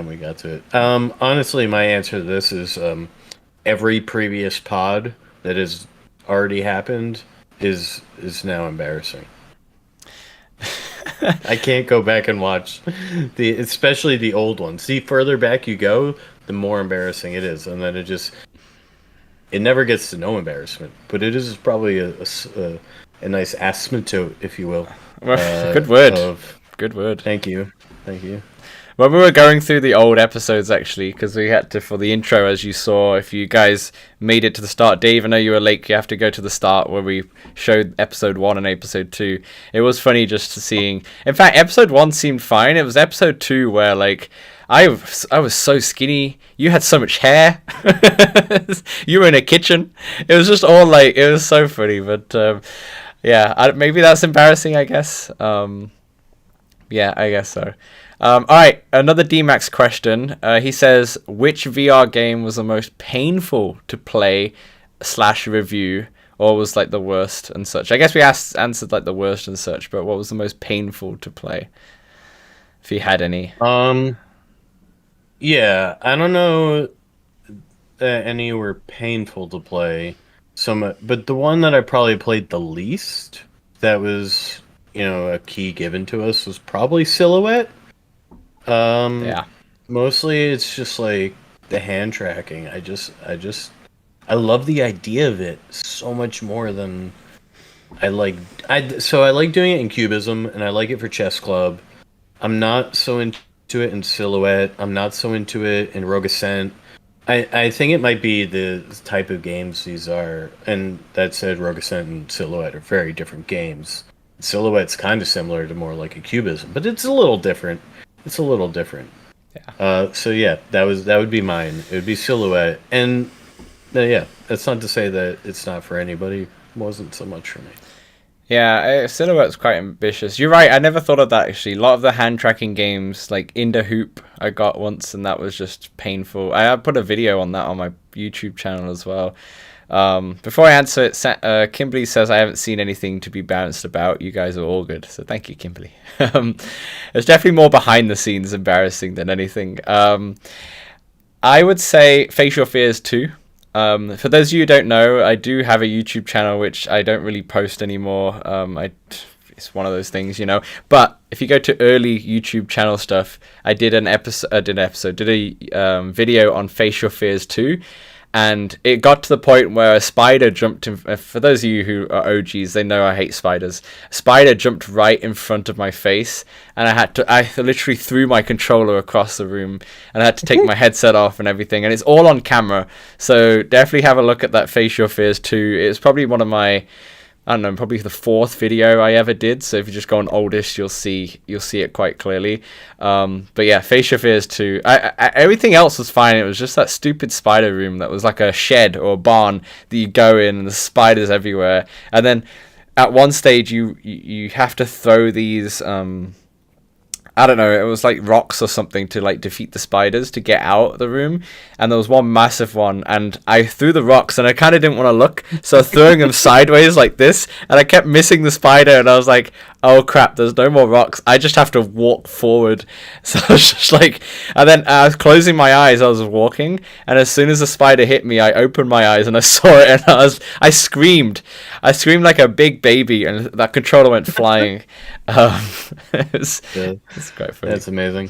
[SPEAKER 3] we got to it. Honestly, my answer to this is every previous pod that has already happened is now embarrassing. I can't go back and watch especially the old ones. The further back you go, the more embarrassing it is, and then it never gets to no embarrassment. But it is probably a nice asymptote, if you will.
[SPEAKER 1] Good word. Good word.
[SPEAKER 3] Thank you.
[SPEAKER 1] When we were going through the old episodes, actually, because we had to, for the intro, as you saw, if you guys made it to the start, Dave, I know you were late, you have to go to the start where we showed episode 1 and episode 2. It was funny just to seeing... In fact, episode 1 seemed fine. It was episode 2 where, like, I was so skinny. You had so much hair. You were in a kitchen. It was just all, like, it was so funny. But, yeah, maybe that's embarrassing, I guess. Yeah, I guess so. All right, another DMAX question. He says, which VR game was the most painful to play / review, or was like the worst and such? I guess we answered like the worst and such, but what was the most painful to play, if you had any?
[SPEAKER 3] Yeah, I don't know that any were painful to play, but the one that I probably played the least, that was, a key given to us, was probably Silhouette.
[SPEAKER 1] Yeah.
[SPEAKER 3] Mostly it's just like the hand tracking. I love the idea of it so much more than I like. So I like doing it in Cubism, and I like it for Chess Club. I'm not so into it in Silhouette. I'm not so into it in Rogue Ascent. I think it might be the type of games these are, and that said, Rogue Ascent and Silhouette are very different games. Silhouette's kind of similar to more like a Cubism, but it's a little different. Yeah. So yeah, that would be mine. It would be Silhouette, and yeah, that's not to say that it's not for anybody. It wasn't so much for me.
[SPEAKER 1] Yeah, Silhouette's quite ambitious. You're right. I never thought of that actually. A lot of the hand tracking games, like Inda Hoop, I got once, and that was just painful. I put a video on that on my YouTube channel as well. Before I answer it, Kimberly says I haven't seen anything to be bounced about. You guys are all good, so thank you, Kimberly. It's definitely more behind the scenes embarrassing than anything. I would say Face Your Fears 2. For those of you who don't know, I do have a YouTube channel which I don't really post anymore. It's one of those things, But if you go to early YouTube channel stuff, I did a video on Face Your Fears 2. And it got to the point where a spider jumped in. For those of you who are OGs, they know I hate spiders. A spider jumped right in front of my face, and I literally threw my controller across the room, and I had to take my headset off and everything. And it's all on camera, so definitely have a look at that Face Your Fears 2. It's probably one of my, I don't know, probably the 4th video I ever did. So if you just go on oldest, you'll see it quite clearly. But yeah, Face Your Fears 2. Everything else was fine. It was just that stupid spider room that was like a shed or a barn that you go in, and the spiders everywhere. And then at one stage, you have to throw these. I don't know, it was like rocks or something to like defeat the spiders to get out of the room. And there was one massive one, and I threw the rocks, and I kind of didn't want to look, so I was throwing them sideways like this, and I kept missing the spider, and I was like, oh crap, there's no more rocks, I just have to walk forward. So I was just like, and then I was closing my eyes, I was walking, and as soon as the spider hit me, I opened my eyes and I saw it, and I screamed like a big baby, and that controller went flying. It's quite funny.
[SPEAKER 3] That's amazing.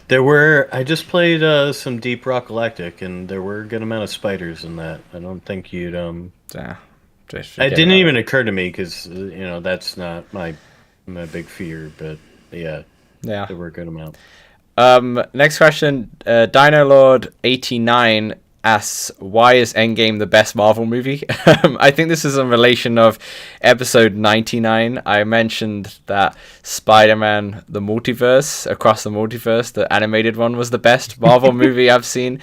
[SPEAKER 3] I just played some Deep Rock Galactic, and there were a good amount of spiders in that. I don't think you'd
[SPEAKER 1] Yeah,
[SPEAKER 3] it didn't even occur to me because that's not my big fear, but yeah, there were a good amount.
[SPEAKER 1] Next question, Dino Lord 89 asks, why is Endgame the best Marvel movie? I think this is in relation of episode 99. I mentioned that Spider-Man the Multiverse, Across the Multiverse, the animated one, was the best Marvel movie I've seen.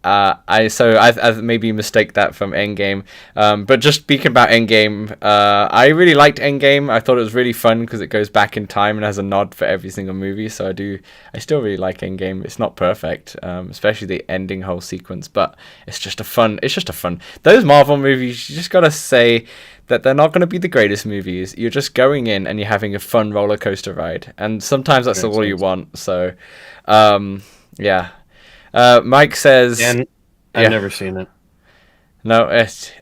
[SPEAKER 1] I maybe mistake that from Endgame. But just speaking about Endgame, I really liked Endgame. I thought it was really fun because it goes back in time and has a nod for every single movie. So I still really like Endgame. It's not perfect, especially the ending whole sequence, but it's just a fun. Those Marvel movies, you just gotta say that they're not going to be the greatest movies. You're just going in and you're having a fun roller coaster ride, and sometimes that's all you want. So, yeah. Mike says,
[SPEAKER 3] and I've never seen it.
[SPEAKER 1] No,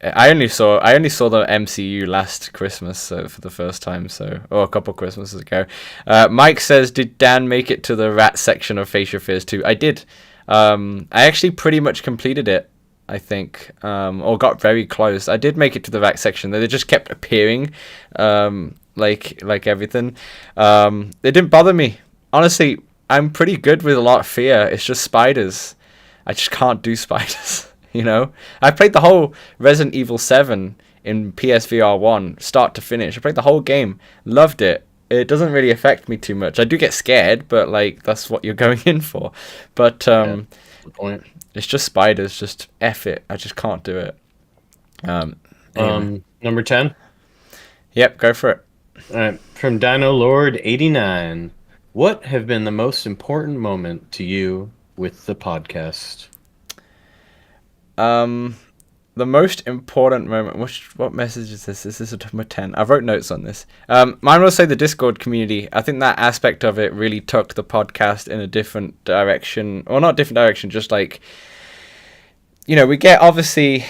[SPEAKER 1] I only saw the MCU last Christmas, so for the first time, or a couple Christmases ago. Mike says, did Dan make it to the rat section of Face Your Fears 2? I did. I actually pretty much completed it, I think, or got very close. I did make it to the rat section. They just kept appearing, like everything. It didn't bother me. Honestly, I'm pretty good with a lot of fear. It's just spiders. I just can't do spiders. I played the whole Resident Evil 7 in PSVR 1, start to finish. I played the whole game, loved it. It doesn't really affect me too much. I do get scared, but that's what you're going in for. But
[SPEAKER 3] Good point.
[SPEAKER 1] It's just spiders. Just F it. I just can't do it. Anyway.
[SPEAKER 3] Number 10.
[SPEAKER 1] Yep, go for it.
[SPEAKER 3] All right, from Dino Lord 89. What have been the most important moment to you with the podcast?
[SPEAKER 1] The most important moment. What message is this? Is this number 10? I wrote notes on this. Mine will say the Discord community. I think that aspect of it really took the podcast in a different direction, or not different direction, just like, we get obviously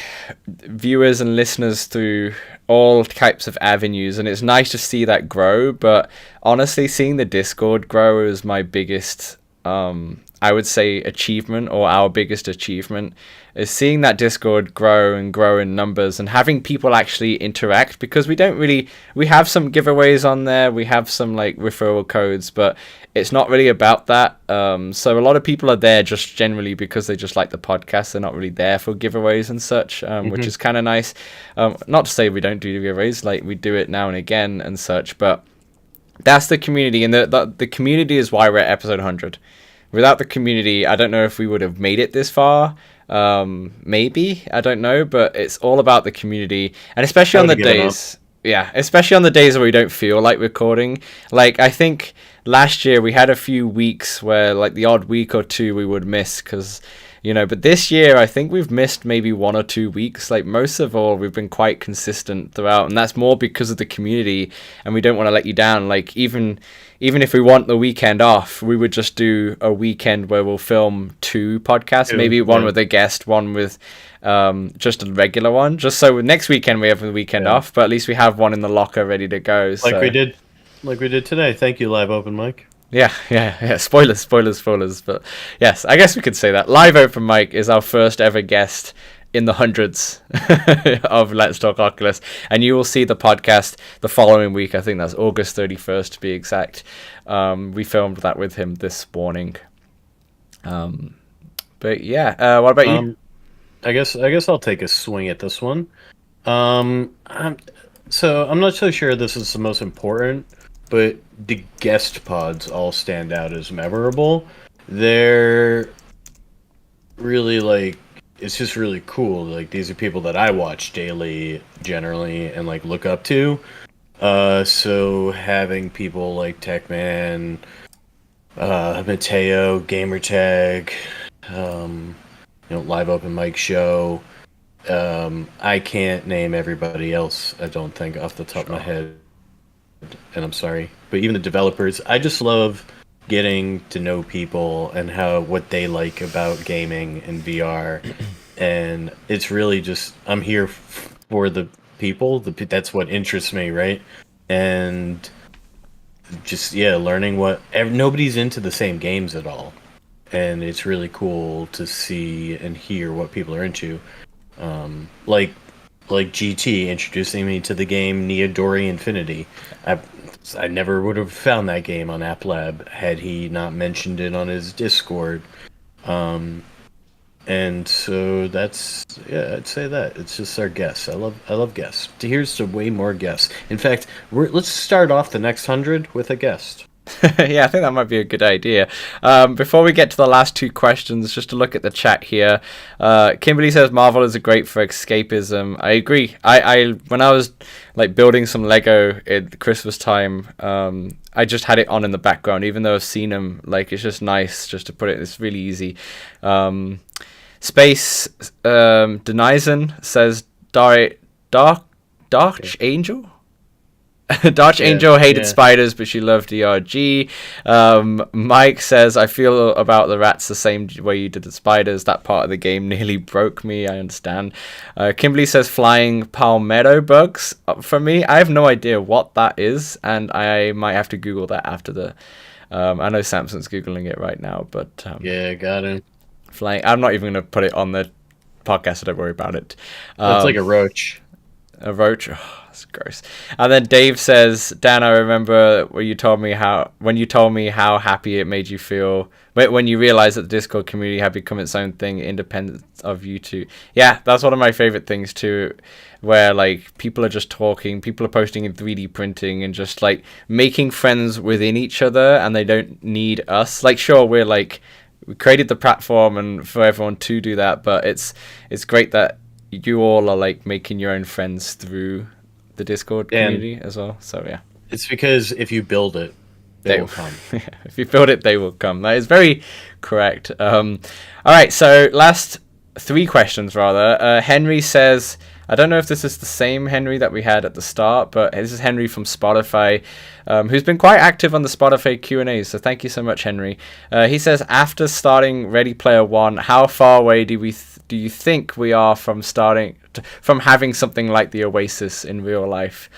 [SPEAKER 1] viewers and listeners through all types of avenues, and it's nice to see that grow. But honestly, seeing the Discord grow is my biggest, I would say, achievement, or our biggest achievement, is seeing that Discord grow and grow in numbers and having people actually interact, because we have some giveaways on there, we have some referral codes, but it's not really about that. So a lot of people are there just generally because they just like the podcast. They're not really there for giveaways and such, which is kind of nice. Not to say we don't do giveaways, we do it now and again and such, but that's the community, and the community is why we're at episode 100. Without the community, I don't know if we would have made it this far. Maybe, I don't know, but it's all about the community, and especially on the days, especially on the days where we don't feel like recording. I think last year we had a few weeks where the odd week or two we would miss because, but this year I think we've missed maybe 1 or 2 weeks. Most of all, we've been quite consistent throughout, and that's more because of the community, and we don't want to let you down. Even if we want the weekend off, we would just do a weekend where we'll film 2 podcasts, maybe one with a guest, one with just a regular one, just so next weekend we have the weekend off, but at least we have one in the locker ready to go.
[SPEAKER 3] We did today. Thank you, Live Open Mic.
[SPEAKER 1] Yeah. Spoilers. But yes, I guess we could say that. Live Open Mic is our first ever guest in the hundreds of Let's Talk Oculus, and you will see the podcast the following week. I think that's August 31st to be exact. We filmed that with him this morning. But yeah, what about you?
[SPEAKER 3] I guess I'll take a swing at this one. I'm not so sure this is the most important, but the guest pods all stand out as memorable. They're really it's just really cool. These are people that I watch daily generally and look up to. So having people like Techman, Mateo, Gamertag, Live Open Mic Show. I can't name everybody else, I don't think, off the top of my head, and I'm sorry. But even the developers, I just love getting to know people and what they like about gaming and VR. And it's really just, I'm here for the people. That's what interests me, right? And just, learning nobody's into the same games at all. And it's really cool to see and hear what people are into. Like GT introducing me to the game Neodori Infinity. I never would have found that game on App Lab had he not mentioned it on his Discord. And so that's, I'd say that it's just our guests. I love guests. Here's to way more guests. In fact, let's start off the next 100 with a guest.
[SPEAKER 1] Yeah, I think that might be a good idea. Before we get to the last two questions, just to look at the chat here. Kimberly says Marvel is great for escapism. I agree. I when I was like building some Lego at Christmas time, I just had it on in the background, even though I've seen them. Like, it's just nice just to put it. It's really easy. Space Denizen says Dark Angel. Dark Angel hated spiders, but she loved DRG. Mike says, I feel about the rats the same way you did the spiders. That part of the game nearly broke me. I understand. Kimberly says, flying palmetto bugs. For me, I have no idea what that is, and I might have to Google that after the... I know Samson's Googling it right now, but...
[SPEAKER 3] yeah, got it.
[SPEAKER 1] Flying... I'm not even going to put it on the podcast, so don't worry about it.
[SPEAKER 3] That's like a roach.
[SPEAKER 1] A roach? Oh, that's gross. And then Dave says, Dan, I remember when you told me how happy it made you feel when you realized that the Discord community had become its own thing, independent of you two. Yeah, that's one of my favorite things too, where like people are just talking, people are posting in 3D printing and just like making friends within each other, and they don't need us. Like, sure, we created the platform and for everyone to do that, but it's great that you all are like making your own friends through the Discord community as well. So yeah,
[SPEAKER 3] it's because if you build it, they will come.
[SPEAKER 1] If you build it, they will come. That is very correct. All right, so last three questions rather. Henry says, I don't know if this is the same Henry that we had at the start, but this is Henry from Spotify, who's been quite active on the Spotify Q&As, so thank you so much, Henry. He says, after starting Ready Player One, how far away do you think we are from having something like the Oasis in real life?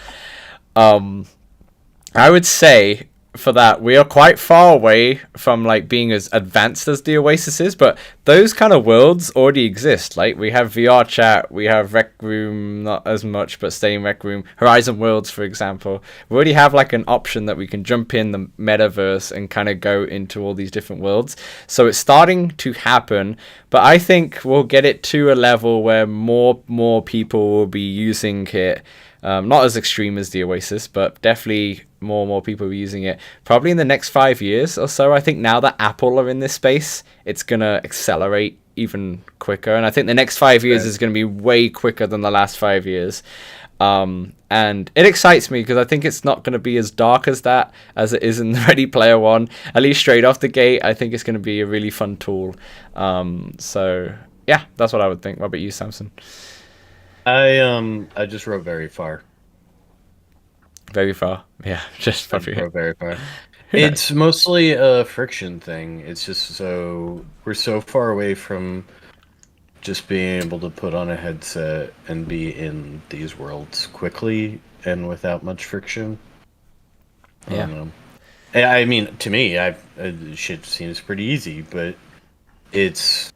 [SPEAKER 1] I would say for that we are quite far away from like being as advanced as the Oasis is, but those kind of worlds already exist. Like, we have VR chat, we have Rec Room, not as much, but stay in Rec Room. Horizon Worlds, for example, we already have like an option that we can jump in the metaverse and kind of go into all these different worlds. So it's starting to happen, but I think we'll get it to a level where more people will be using it. Not as extreme as the Oasis, but definitely more people are using it. Probably in the next 5 years or so. I think now that Apple are in this space, it's going to accelerate even quicker. And I think the next 5 years is going to be way quicker than the last 5 years. And it excites me because I think it's not going to be as dark as that as it is in Ready Player One. At least straight off the gate, I think it's going to be a really fun tool. So yeah, that's what I would think. What about you, Samson?
[SPEAKER 3] I just wrote very far.
[SPEAKER 1] Very far. Yeah, just
[SPEAKER 3] wrote very far. It's mostly a friction thing. It's just we're so far away from just being able to put on a headset and be in these worlds quickly and without much friction.
[SPEAKER 1] Yeah.
[SPEAKER 3] I don't know. I mean, to me, shit seems pretty easy, but it's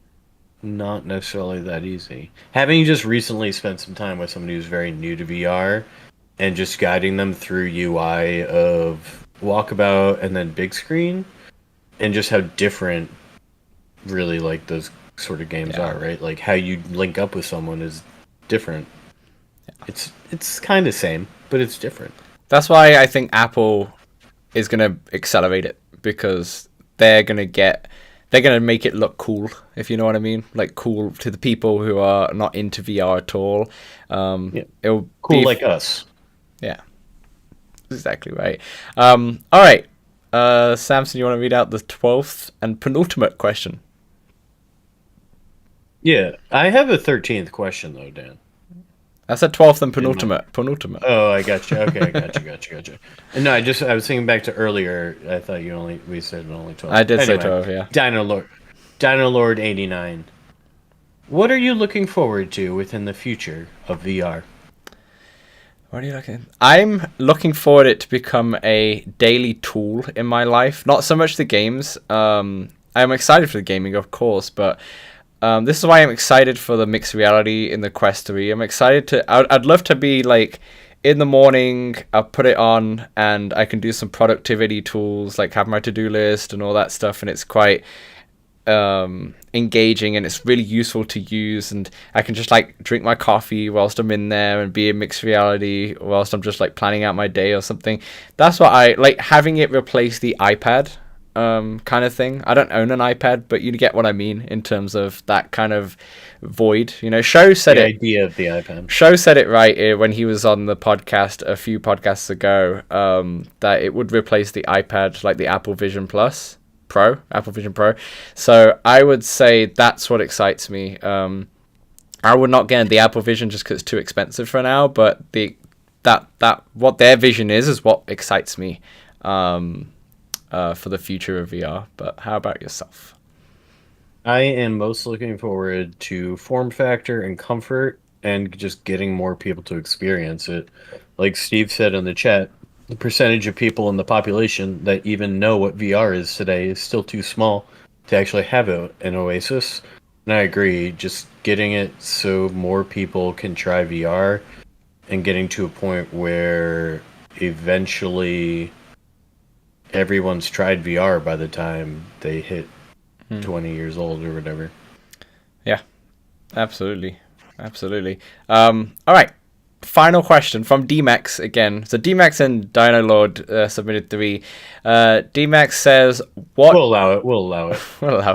[SPEAKER 3] not necessarily that easy. Having just recently spent some time with somebody who's very new to VR and just guiding them through UI of Walkabout and then big screen, and just how different really like those sort of games are, right? Like how you link up with someone is different. Yeah. It's kind of same, but it's different.
[SPEAKER 1] That's why I think Apple is going to accelerate it, because they're going to make it look cool, if you know what I mean. Like, cool to the people who are not into VR at all. It'll
[SPEAKER 3] cool like us.
[SPEAKER 1] Yeah, exactly right. All right, Samson, you want to read out the 12th and penultimate question?
[SPEAKER 3] Yeah, I have a 13th question though, Dan.
[SPEAKER 1] That's a 12th and penultimate. Penultimate.
[SPEAKER 3] Oh, I got you. Okay, I got you. No, I was thinking back to earlier. I thought we said only 12.
[SPEAKER 1] I did say 12, yeah.
[SPEAKER 3] Dino Lord 89. What are you looking forward to within the future of VR?
[SPEAKER 1] What are you looking? I'm looking forward it to become a daily tool in my life. Not so much the games. I'm excited for the gaming, of course, but this is why I'm excited for the mixed reality in the Quest 3. I'm excited I'd love to be like in the morning, I'll put it on and I can do some productivity tools, like have my to-do list and all that stuff, and it's quite engaging, and it's really useful to use, and I can just like drink my coffee whilst I'm in there and be in mixed reality whilst I'm just like planning out my day or something. That's what I like, having it replace the iPad kind of thing. I don't own an iPad, but you get what I mean in terms of that kind of void. You know,
[SPEAKER 3] The idea of the iPad.
[SPEAKER 1] Show said it right when he was on the podcast a few podcasts ago, that it would replace the iPad, like the Apple Vision Pro. So I would say that's what excites me. I would not get the Apple Vision just because it's too expensive for now, but that what their vision is what excites me for the future of VR. But how about yourself?
[SPEAKER 3] I am most looking forward to form factor and comfort and just getting more people to experience it. Like Steve said in the chat, the percentage of people in the population that even know what VR is today is still too small to actually have an oasis. And I agree, just getting it so more people can try VR and getting to a point where eventually everyone's tried VR by the time they hit 20 years old or whatever.
[SPEAKER 1] Yeah, absolutely. All right, final question from DMAX again. So DMAX and Dino Lord submitted 3. DMAX says, what...
[SPEAKER 3] We'll allow it. We'll allow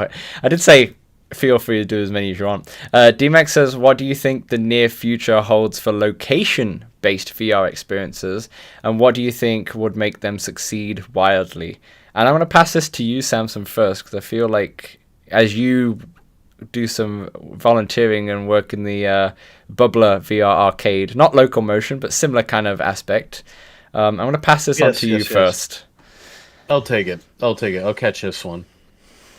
[SPEAKER 3] it.
[SPEAKER 1] I did say feel free to do as many as you want. DMAX says, what do you think the near future holds for location-based VR experiences, and what do you think would make them succeed wildly? And I'm going to pass this to you, Samson, first, because I feel like as you do some volunteering and work in the Bubbler VR arcade, not local motion, but similar kind of aspect, I'm going to pass this on to you first.
[SPEAKER 3] I'll take it. I'll catch this one.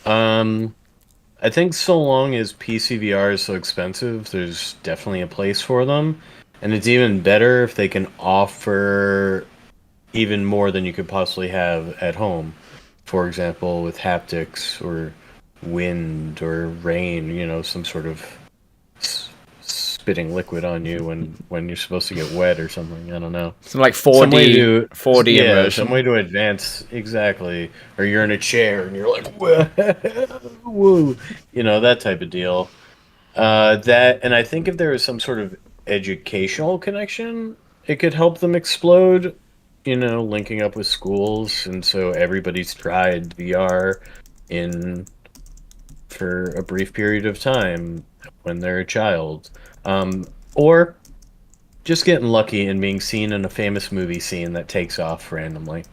[SPEAKER 3] I think so long as PC VR is so expensive, there's definitely a place for them. And it's even better if they can offer even more than you could possibly have at home. For example, with haptics or wind or rain, some sort of spitting liquid on you when you're supposed to get wet or something. I don't know.
[SPEAKER 1] Some like 4D immersion.
[SPEAKER 3] Some way to advance, exactly. Or you're in a chair and you're like, whoa, that type of deal. And I think if there was some sort of educational connection, it could help them explode. Linking up with schools, and so everybody's tried VR for a brief period of time when they're a child. Or just getting lucky and being seen in a famous movie scene that takes off randomly.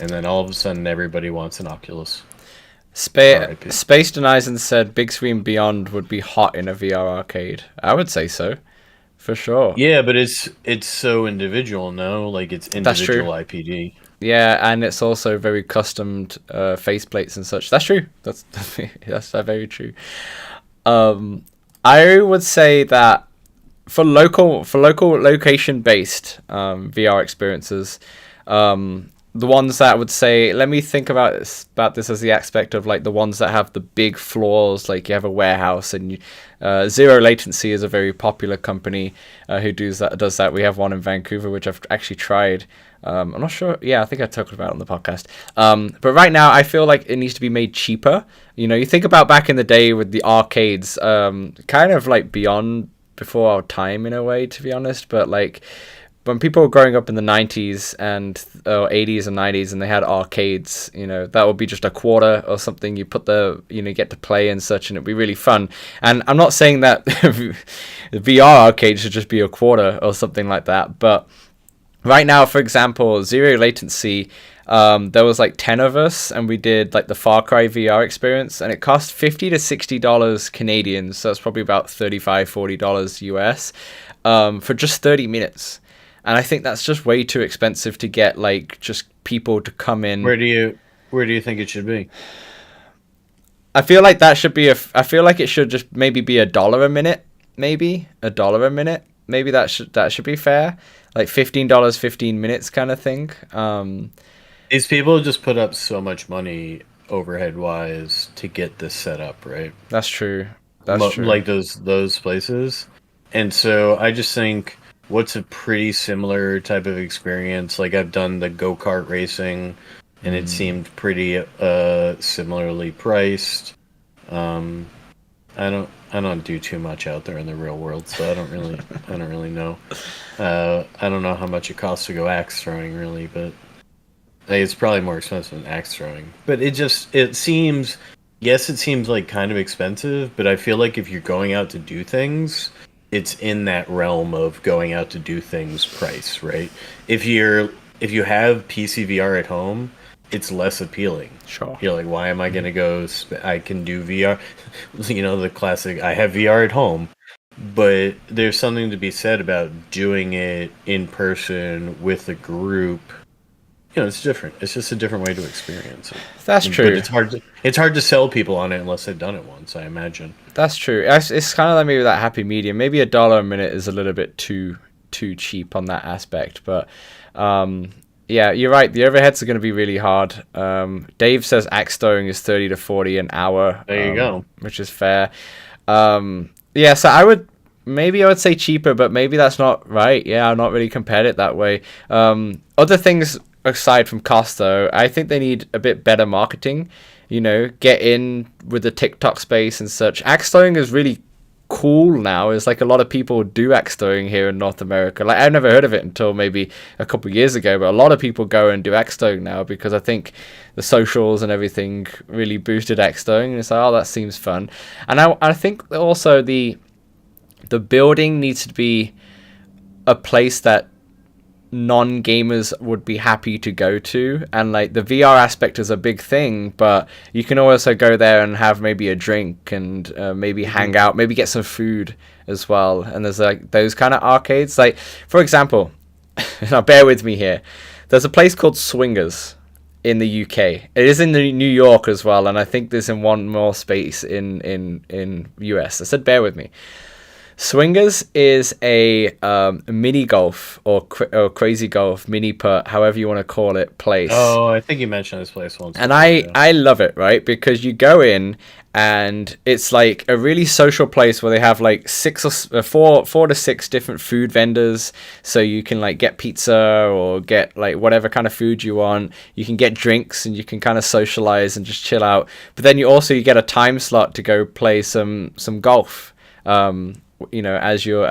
[SPEAKER 3] And then all of a sudden everybody wants an Oculus.
[SPEAKER 1] Space Denizen said Big Screen Beyond would be hot in a VR arcade. I would say so. For sure.
[SPEAKER 3] Yeah, but it's so individual, no? Like, it's individual IPD.
[SPEAKER 1] Yeah, and it's also very customed faceplates and such. That's true. That's very true. I would say that for local location based VR experiences, the ones that I would say, let me think about this as the aspect of like the ones that have the big floors, like you have a warehouse, and Zero Latency is a very popular company who does that. We have one in Vancouver, which I've actually tried. I'm not sure. Yeah, I think I talked about it on the podcast. But right now, I feel like it needs to be made cheaper. You think about back in the day with the arcades, kind of like before our time in a way, to be honest. But like, when people were growing up in the 90s and 80s and 90s and they had arcades, that would be just a quarter or something. You put get to play and such, and it'd be really fun. And I'm not saying that the VR arcade should just be a quarter or something like that. But right now, for example, Zero Latency, there was like 10 of us, and we did like the Far Cry VR experience, and it cost $50 to $60 Canadian. So that's probably about $35, $40 US for just 30 minutes. And I think that's just way too expensive to get like just people to come in.
[SPEAKER 3] Where do you think it should be?
[SPEAKER 1] I feel like that should be I feel like it should just maybe be $1 a minute, maybe $1 a minute. Maybe that should be fair. Like $15, 15 minutes kind of thing.
[SPEAKER 3] These people just put up so much money overhead wise to get this set up, right?
[SPEAKER 1] That's true. That's true.
[SPEAKER 3] Like those places. And so I just think, what's a pretty similar type of experience? Like, I've done the go-kart racing, and it seemed pretty similarly priced. I don't do too much out there in the real world, so I don't really know. I don't know how much it costs to go axe throwing, really, but it's probably more expensive than axe throwing. But it seems, yes, it seems like kind of expensive, but I feel like if you're going out to do things, it's in that realm of going out to do things price, right? If you have PCVR at home, it's less appealing.
[SPEAKER 1] Sure.
[SPEAKER 3] You're like, why am I gonna go? I can do VR. You know, the classic. I have VR at home, but there's something to be said about doing it in person with a group. You know, it's different. It's just a different way to experience it.
[SPEAKER 1] That's true.
[SPEAKER 3] But it's hard to sell people on it unless they've done it once, I imagine.
[SPEAKER 1] That's true. It's kind of like maybe that happy medium. Maybe $1 a minute is a little bit too cheap on that aspect. But yeah, you're right. The overheads are going to be really hard. Dave says axe throwing is 30 to 40 an hour.
[SPEAKER 3] There you go.
[SPEAKER 1] Which is fair. Yeah, so I would say cheaper, but maybe that's not right. Yeah, I've not really compared it that way. Other things aside from cost, though, I think they need a bit better marketing. You know, get in with the TikTok space and such. Axe throwing is really cool now. It's like a lot of people do axe throwing here in North America. Like, I've never heard of it until maybe a couple of years ago, but a lot of people go and do axe throwing now because I think the socials and everything really boosted axe throwing. And it's like, oh, that seems fun. And I think also the building needs to be a place that non-gamers would be happy to go to, and like the VR aspect is a big thing, but you can also go there and have maybe a drink and maybe hang out, maybe get some food as well. And there's like those kind of arcades, like for example, now bear with me here, there's a place called Swingers in the UK. It is in New York as well, and I think there's in one more space in US. I said bear with me. Swingers is a mini golf or crazy golf, mini putt, however you want to call it, place.
[SPEAKER 3] Oh, I think you mentioned this place once.
[SPEAKER 1] And I love it, right? Because you go in and it's like a really social place where they have like four to six different food vendors. So you can like get pizza or get like whatever kind of food you want. You can get drinks and you can kind of socialize and just chill out. But then you get a time slot to go play some golf. You know, as you're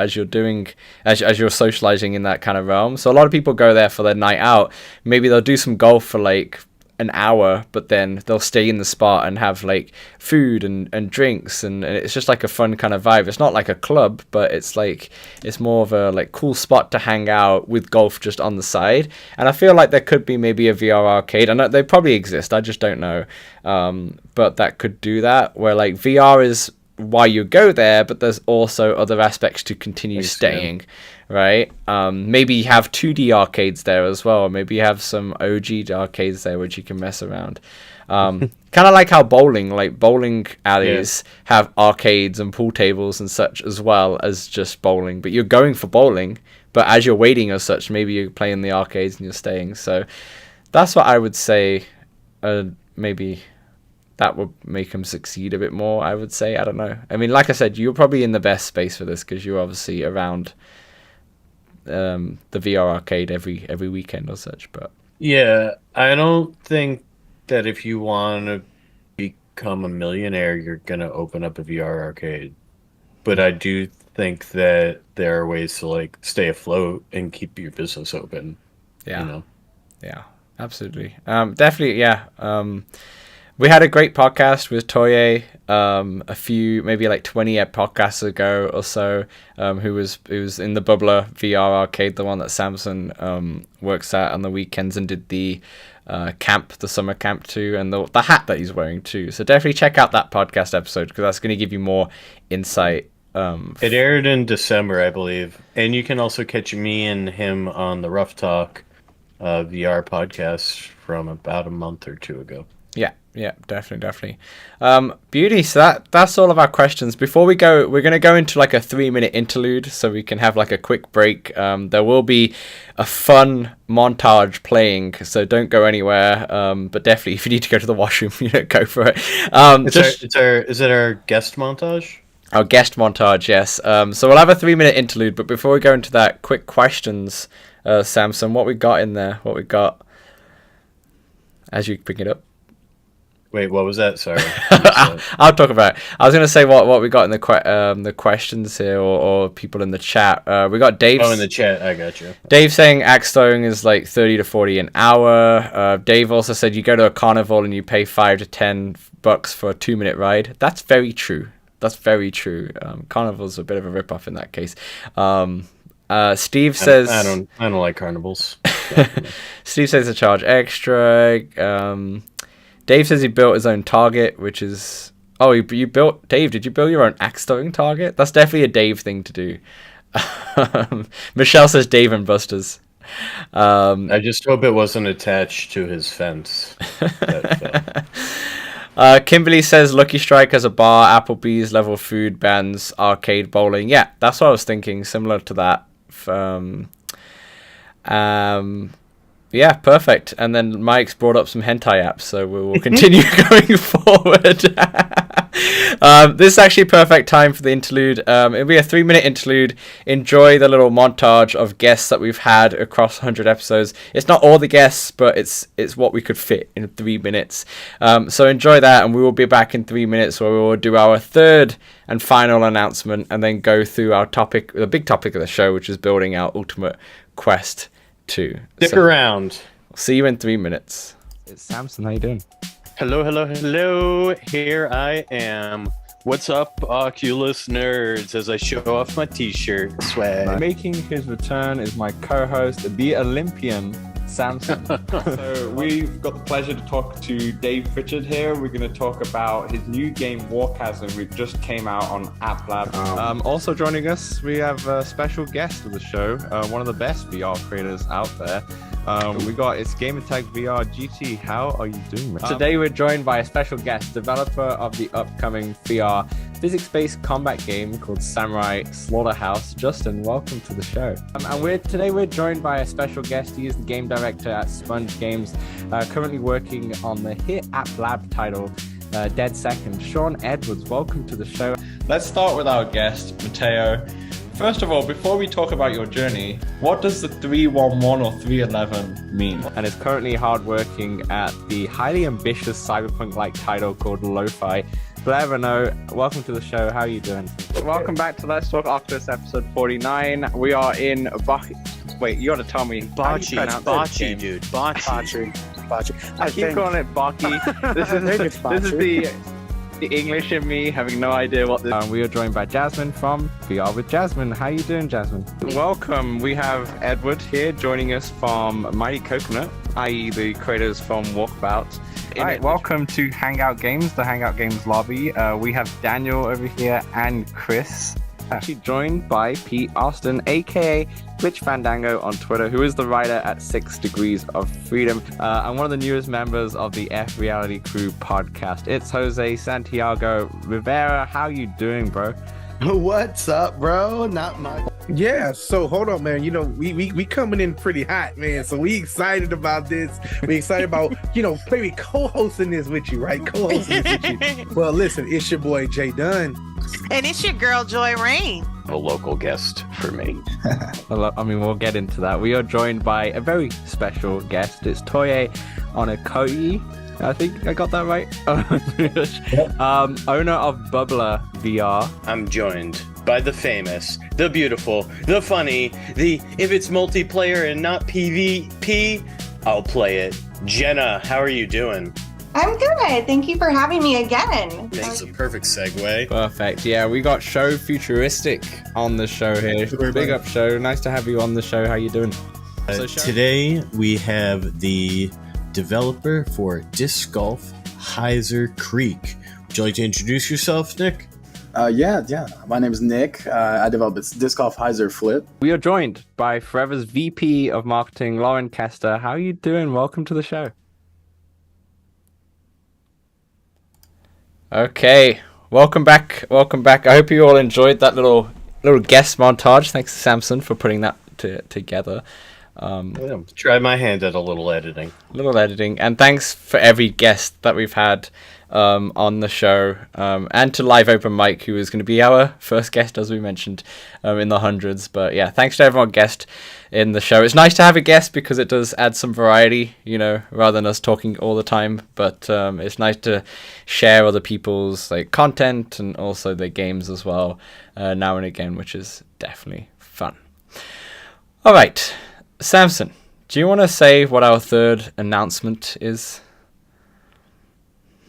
[SPEAKER 1] socializing in that kind of realm. So a lot of people go there for their night out. Maybe they'll do some golf for like an hour, but then they'll stay in the spot and have like food and drinks, and it's just like a fun kind of vibe. It's not like a club, but it's more of a like cool spot to hang out with golf just on the side. And I feel like there could be maybe a VR arcade. I know they probably exist, I just don't know. But that could do that, where like VR is why you go there, but there's also other aspects to continue staying, right? Maybe you have 2D arcades there as well. Maybe you have some OG arcades there which you can mess around. Kind of like how bowling alleys have arcades and pool tables and such as well as just bowling, but you're going for bowling, but as you're waiting as such, maybe you're playing the arcades and you're staying. So that's what I would say. Maybe that would make them succeed a bit more, I would say. I don't know. I mean, like I said, you're probably in the best space for this because you're obviously around the VR arcade every weekend or such. But
[SPEAKER 3] yeah, I don't think that if you want to become a millionaire, you're going to open up a VR arcade. But I do think that there are ways to like stay afloat and keep your business open.
[SPEAKER 1] Yeah.
[SPEAKER 3] You know?
[SPEAKER 1] Yeah, absolutely. Definitely, yeah. We had a great podcast with Toye a few, maybe like 20 podcasts ago or so, who was in the Bubbler VR arcade, the one that Samson works at on the weekends, and did the the summer camp too, and the hat that he's wearing too. So definitely check out that podcast episode because that's going to give you more insight.
[SPEAKER 3] It aired in December, I believe, and you can also catch me and him on the Rough Talk VR podcast from about a month or two ago.
[SPEAKER 1] Yeah, definitely. Beauty. So that's all of our questions. Before we go, we're going to go into like a 3-minute interlude so we can have like a quick break. There will be a fun montage playing, so don't go anywhere. But definitely, if you need to go to the washroom, go for it.
[SPEAKER 3] Is it our guest montage?
[SPEAKER 1] Our guest montage, yes. So we'll have a 3-minute interlude, but before we go into that, quick questions, Samson, what we got in there? What we got as you bring it up?
[SPEAKER 3] Wait, what was that? Sorry. I
[SPEAKER 1] I'll talk about it. I was going to say what we got in the questions here, or people in the chat. We got Dave.
[SPEAKER 3] Oh, in the chat. I got you.
[SPEAKER 1] Dave saying axe throwing is like 30 to 40 an hour. Dave also said you go to a carnival and you pay $5 to $10 for a 2-minute ride. That's very true. That's very true. Carnival's a bit of a rip-off in that case. Steve says
[SPEAKER 3] I don't like carnivals.
[SPEAKER 1] Steve says to charge extra. Dave says he built his own target, which is you built Dave. Did you build your own axe throwing target? That's definitely a Dave thing to do. Michelle says Dave and Buster's.
[SPEAKER 3] I just hope it wasn't attached to his fence.
[SPEAKER 1] Kimberly says Lucky Strike has a bar, Applebee's, level food, bands, arcade, bowling. Yeah, that's what I was thinking. Similar to that. Yeah, perfect. And then Mike's brought up some hentai apps, so we will continue going forward. This is actually a perfect time for the interlude. It'll be a 3-minute interlude. Enjoy the little montage of guests that we've had across 100 episodes. It's not all the guests, but it's what we could fit in 3 minutes. So enjoy that, and we will be back in 3 minutes where we will do our third and final announcement, and then go through our topic, the big topic of the show, which is building our Ultimate Quest 2.
[SPEAKER 3] Stick around.
[SPEAKER 1] See you in 3 minutes. It's Samson. How you doing?
[SPEAKER 2] Hello. Here I am. What's up, Oculus nerds? As I show off my t-shirt swag.
[SPEAKER 1] Making his return is my co-host, the Olympian Samson.
[SPEAKER 4] So we've got the pleasure to talk to Dave Pritchard here. We're going to talk about his new game Warchasm, which just came out on App Lab. Also joining us, we have a special guest of the show, one of the best VR creators out there. We got it's Gamertag VR GT. How are you doing, man? Today we're joined by a special guest, developer of the upcoming VR physics-based combat game called Samurai Slaughterhouse. Justin, welcome to the show. And today we're joined by a special guest. He is the game director at Sponge Games, currently working on the hit App Lab title Dead Second. Sean Edwards, welcome to the show. Let's start with our guest, Mateo. First of all, before we talk about your journey, what does the 311 or 311 mean? And is currently hard working at the highly ambitious cyberpunk-like title called Lo-Fi. Blair Renault, welcome to the show. How are you doing? Welcome back to Let's Talk Oculus episode 49. We are in Wait, you gotta tell me.
[SPEAKER 2] Bocce, dude. Bocce.
[SPEAKER 4] I keep calling it Baki. This is the English in me having no idea what this. We are joined by Jasmine from VR with Jasmine. How you doing, Jasmine? Welcome. We have Edward here joining us from Mighty Coconut, i.e. the creators from Walkabout. All right, welcome to Hangout Games, the Hangout Games lobby. We have Daniel over here and Chris. Actually joined by Pete Austin, aka Glitch Fandango on Twitter, who is the writer at 6 Degrees of Freedom, and one of the newest members of the F Reality Crew podcast. It's Jose Santiago Rivera. How you doing, bro?
[SPEAKER 5] What's up, bro? Not much. Yeah, so hold on, man. You know, we coming in pretty hot, man. So we excited about this. We excited about, maybe co-hosting this with you, right? Co-hosting this with you. Well, listen, it's your boy Jay Dunn.
[SPEAKER 6] And it's your girl Joy Rain.
[SPEAKER 3] A local guest for me.
[SPEAKER 1] I mean, we'll get into that. We are joined by a very special guest. It's Toye Onakoi. I think I got that right. Owner of Bubbler VR.
[SPEAKER 2] I'm joined by the famous, the beautiful, the funny, if it's multiplayer and not PvP, I'll play it. Jenna, how are you doing?
[SPEAKER 6] I'm good. Thank you for having me again.
[SPEAKER 3] That's a perfect segue.
[SPEAKER 1] Perfect. Yeah, we got Show Futuristic on the show here. Big up, Show. Nice to have you on the show. How you doing?
[SPEAKER 7] Today we have the developer for Disc Golf, Heiser Creek. Would you like to introduce yourself, Nick?
[SPEAKER 8] Yeah. My name is Nick. I developed Disc Golf Heiser Flip.
[SPEAKER 1] We are joined by Forever's VP of Marketing, Lauren Kester. How are you doing? Welcome to the show. Okay, welcome back. I hope you all enjoyed that little guest montage. Thanks to Samson for putting that together.
[SPEAKER 3] Try my hand at a little editing.
[SPEAKER 1] And thanks for every guest that we've had on the show, and to Live Open Mike, who is going to be our first guest, as we mentioned, in the hundreds. But yeah, thanks to everyone guest in the show. It's nice to have a guest because it does add some variety, rather than us talking all the time. But it's nice to share other people's like content and also their games as well, now and again, which is definitely fun. All right, Samson, do you want to say what our third announcement is?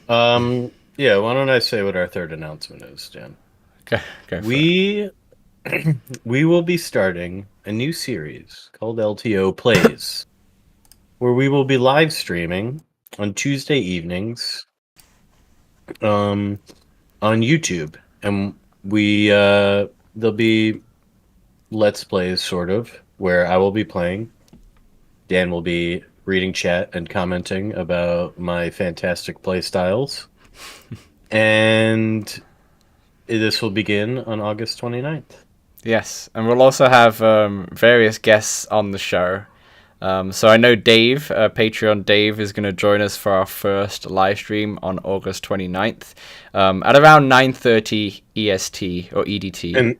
[SPEAKER 3] Yeah, why don't I say what our third announcement is, Dan?
[SPEAKER 1] Okay, go for
[SPEAKER 3] it. We will be starting a new series called LTO Plays, where we will be live streaming on Tuesday evenings on YouTube. And there'll be Let's Plays, sort of, where I will be playing. Dan will be reading chat and commenting about my fantastic play styles. And this will begin on August 29th.
[SPEAKER 1] Yes, and we'll also have various guests on the show. So I know Dave, Patreon Dave, is going to join us for our first live stream on August 29th at around 9:30 EST or EDT.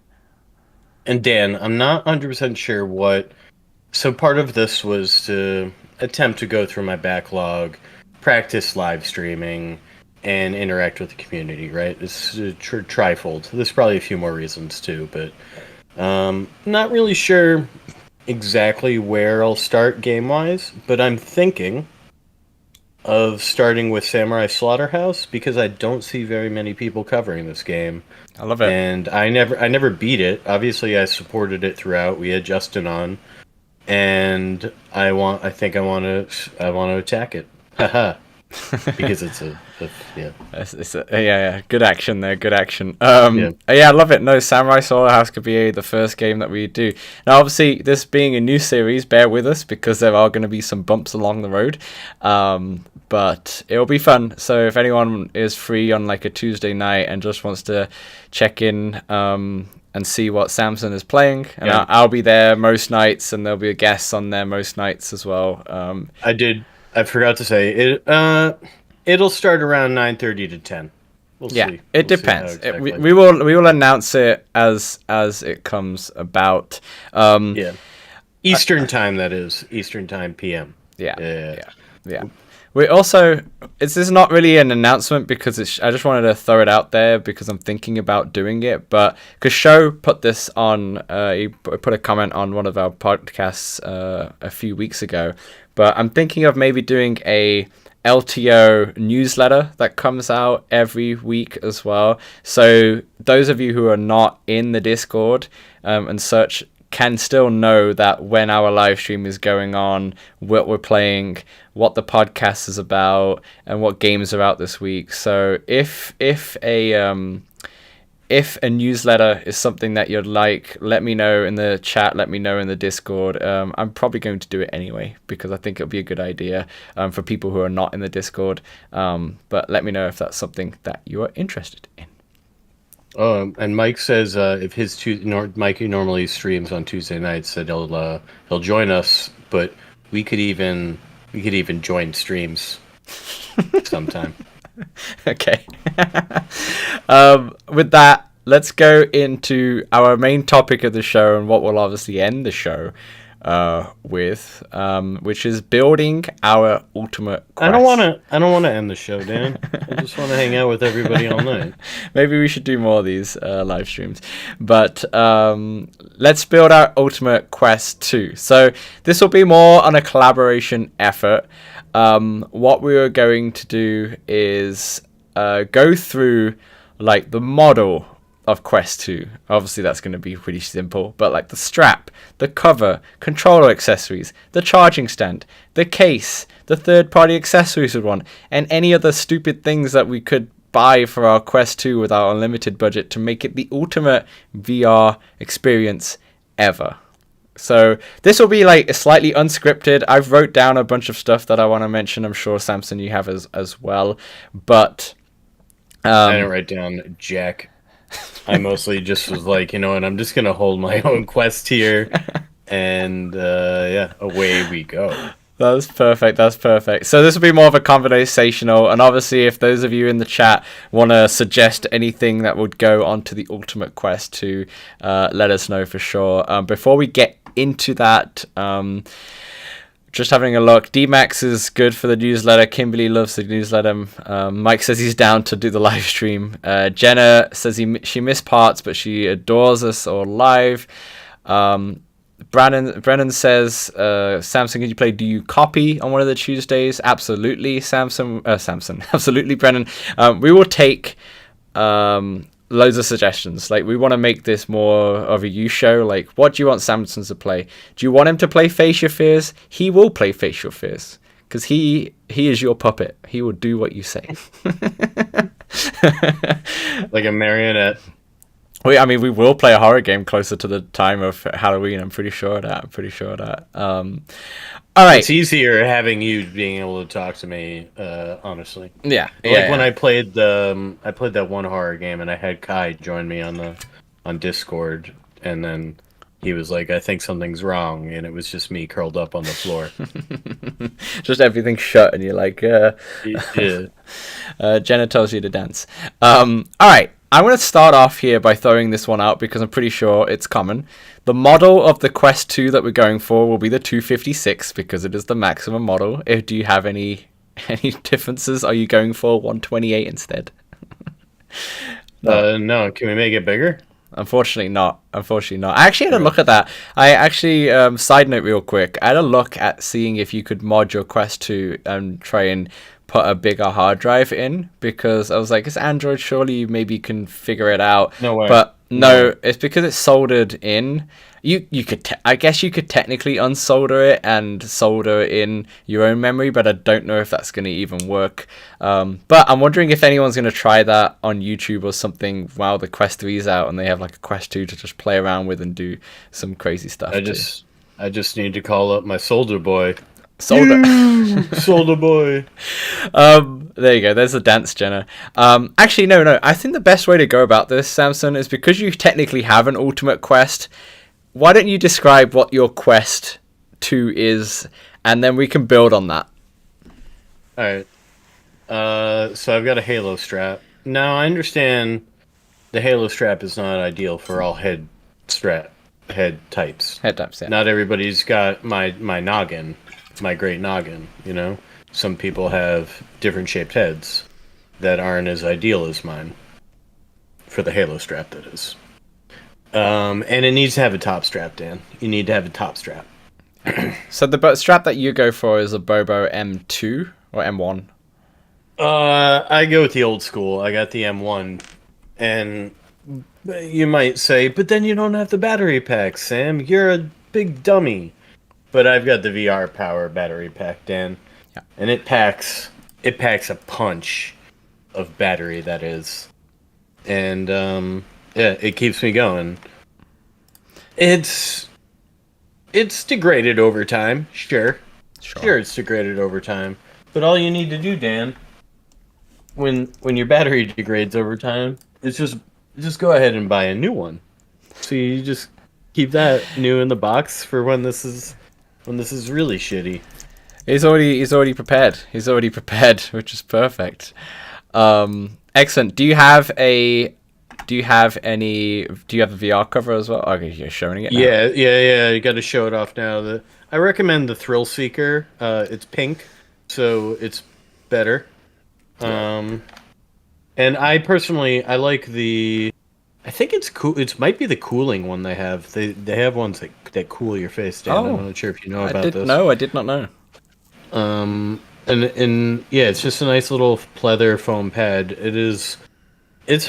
[SPEAKER 3] And Dan, I'm not 100% sure what... So part of this was to attempt to go through my backlog, practice live streaming, and interact with the community, right? It's trifold. There's probably a few more reasons too, but not really sure exactly where I'll start game-wise, but I'm thinking of starting with Samurai Slaughterhouse because I don't see very many people covering this game.
[SPEAKER 1] I love it.
[SPEAKER 3] And I never beat it. Obviously, I supported it throughout. We had Justin on. And I want to attack it, haha, because it's
[SPEAKER 1] yeah, good action there, good action. Yeah, I love it. No, Samurai Slaughterhouse could be the first game that we do. Now, obviously, this being a new series, bear with us because there are going to be some bumps along the road, but it'll be fun. So if anyone is free on like a Tuesday night and just wants to check in, and see what Samson is playing. And yeah. I'll be there most nights, and there'll be a guest on there most nights as well.
[SPEAKER 3] I forgot to say, it'll start around 9:30 to 10. We'll see.
[SPEAKER 1] It depends. Exactly. We will announce it as it comes about.
[SPEAKER 3] Eastern time, that is. Eastern time, PM.
[SPEAKER 1] Yeah. We also, this is not really an announcement because I just wanted to throw it out there because I'm thinking about doing it. But because Sho put this on, he put a comment on one of our podcasts a few weeks ago. But I'm thinking of maybe doing a LTO newsletter that comes out every week as well. So those of you who are not in the Discord and such can still know that when our live stream is going on, what we're playing, what the podcast is about, and what games are out this week. So if a newsletter is something that you'd like, let me know in the chat, let me know in the Discord. I'm probably going to do it anyway because I think it'll be a good idea for people who are not in the Discord. But let me know if that's something that you are interested in.
[SPEAKER 3] And Mike says if Mike, who normally streams on Tuesday nights, said he'll join us, but we could even join streams sometime.
[SPEAKER 1] Okay. With that, let's go into our main topic of the show and what will obviously end the show with, which is building our ultimate quest.
[SPEAKER 3] I don't want to end the show, Dan. I just want to hang out with everybody all night.
[SPEAKER 1] Maybe we should do more of these live streams. But let's build our ultimate quest 2. So this will be more on a collaboration effort. What we are going to do is go through like the model of Quest 2. Obviously that's going to be pretty simple, but like the strap, the cover, controller accessories, the charging stand, the case, the third-party accessories we want, and any other stupid things that we could buy for our Quest 2 with our unlimited budget to make it the ultimate VR experience ever. So this will be like a slightly unscripted. I've wrote down a bunch of stuff that I want to mention. I'm sure Samson you have as well, but
[SPEAKER 3] I didn't write down jack. I mostly just was like, you know what, I'm just gonna hold my own quest here, and away we go.
[SPEAKER 1] That's perfect. That's perfect. So this will be more of a conversational, and obviously, if those of you in the chat want to suggest anything that would go onto the Ultimate Quest 2, let us know for sure. Before we get into that, just having a look. D-Max is good for the newsletter. Kimberly loves the newsletter. Mike says he's down to do the live stream. Jenna says she missed parts, but she adores us all live. Brennan says, Samson, can you play Do You Copy on one of the Tuesdays? Absolutely, Samson. Absolutely, Brennan. We will take loads of suggestions. Like, we want to make this more of a you show. Like, what do you want Samson to play? Do you want him to play Face Your Fears? He will play Face Your Fears because he is your puppet. He will do what you say.
[SPEAKER 3] Like a marionette.
[SPEAKER 1] I mean, we will play a horror game closer to the time of Halloween. I'm pretty sure of that. All right.
[SPEAKER 3] It's easier having you being able to talk to me, honestly.
[SPEAKER 1] Yeah.
[SPEAKER 3] When I played that one horror game and I had Kai join me on Discord, and then he was like, "I think something's wrong," and it was just me curled up on the floor.
[SPEAKER 1] Just everything shut, and you're like,
[SPEAKER 3] Yeah.
[SPEAKER 1] Jenna tells you to dance. All right. I'm going to start off here by throwing this one out because I'm pretty sure it's common. The model of the Quest 2 that we're going for will be the 256 because it is the maximum model. Do you have any differences? Are you going for 128 instead?
[SPEAKER 3] No. Can we make it bigger?
[SPEAKER 1] Unfortunately not. I actually had a look at that. I actually, side note real quick, I had a look at seeing if you could mod your Quest 2 and try and put a bigger hard drive in, because I was like, it's Android, surely you maybe can figure it out.
[SPEAKER 3] No way.
[SPEAKER 1] But no, it's because it's soldered in. You could I guess you could technically unsolder it and solder in your own memory, but I don't know if that's going to even work. But I'm wondering if anyone's going to try that on YouTube or something while the Quest 3 is out and they have like a Quest 2 to just play around with and do some crazy stuff.
[SPEAKER 3] I just need to call up my soldier boy.
[SPEAKER 1] Solder
[SPEAKER 3] boy.
[SPEAKER 1] There you go. There's the dance, Jenna. Actually, no. I think the best way to go about this, Samson, is because you technically have an Ultimate Quest. Why don't you describe what your Quest 2 is, and then we can build on that.
[SPEAKER 3] All right. So I've got a Halo strap. Now I understand the Halo strap is not ideal for all head types.
[SPEAKER 1] Head types, yeah.
[SPEAKER 3] Not everybody's got my noggin. My great noggin, you know? Some people have different shaped heads that aren't as ideal as mine. For the Halo strap, that is. And it needs to have a top strap, Dan. You need to have a top strap.
[SPEAKER 1] So the strap that you go for is a Bobo M2 or M1?
[SPEAKER 3] I go with the old school. I got the M1. And you might say, but then you don't have the battery pack, Sam. You're a big dummy. But I've got the VR Power battery pack, Dan.
[SPEAKER 1] Yeah.
[SPEAKER 3] And it packs a punch of battery, that is. And it keeps me going. It's degraded over time, sure. Sure, it's degraded over time. But all you need to do, Dan, when your battery degrades over time, is just go ahead and buy a new one. So you just keep that new in the box for when this is really shitty.
[SPEAKER 1] He's already prepared. Which is perfect. Excellent. Do you have a VR cover as well? Okay, you're showing it now.
[SPEAKER 3] Yeah. You got to show it off now. I recommend the Thrill Seeker. It's pink, so it's better. And I personally like the. I think it's cool. It might be the cooling one they have. They have ones that cool your face down. I'm not sure if you know about this.
[SPEAKER 1] No, I did not know.
[SPEAKER 3] And yeah, it's just a nice little pleather foam pad. It's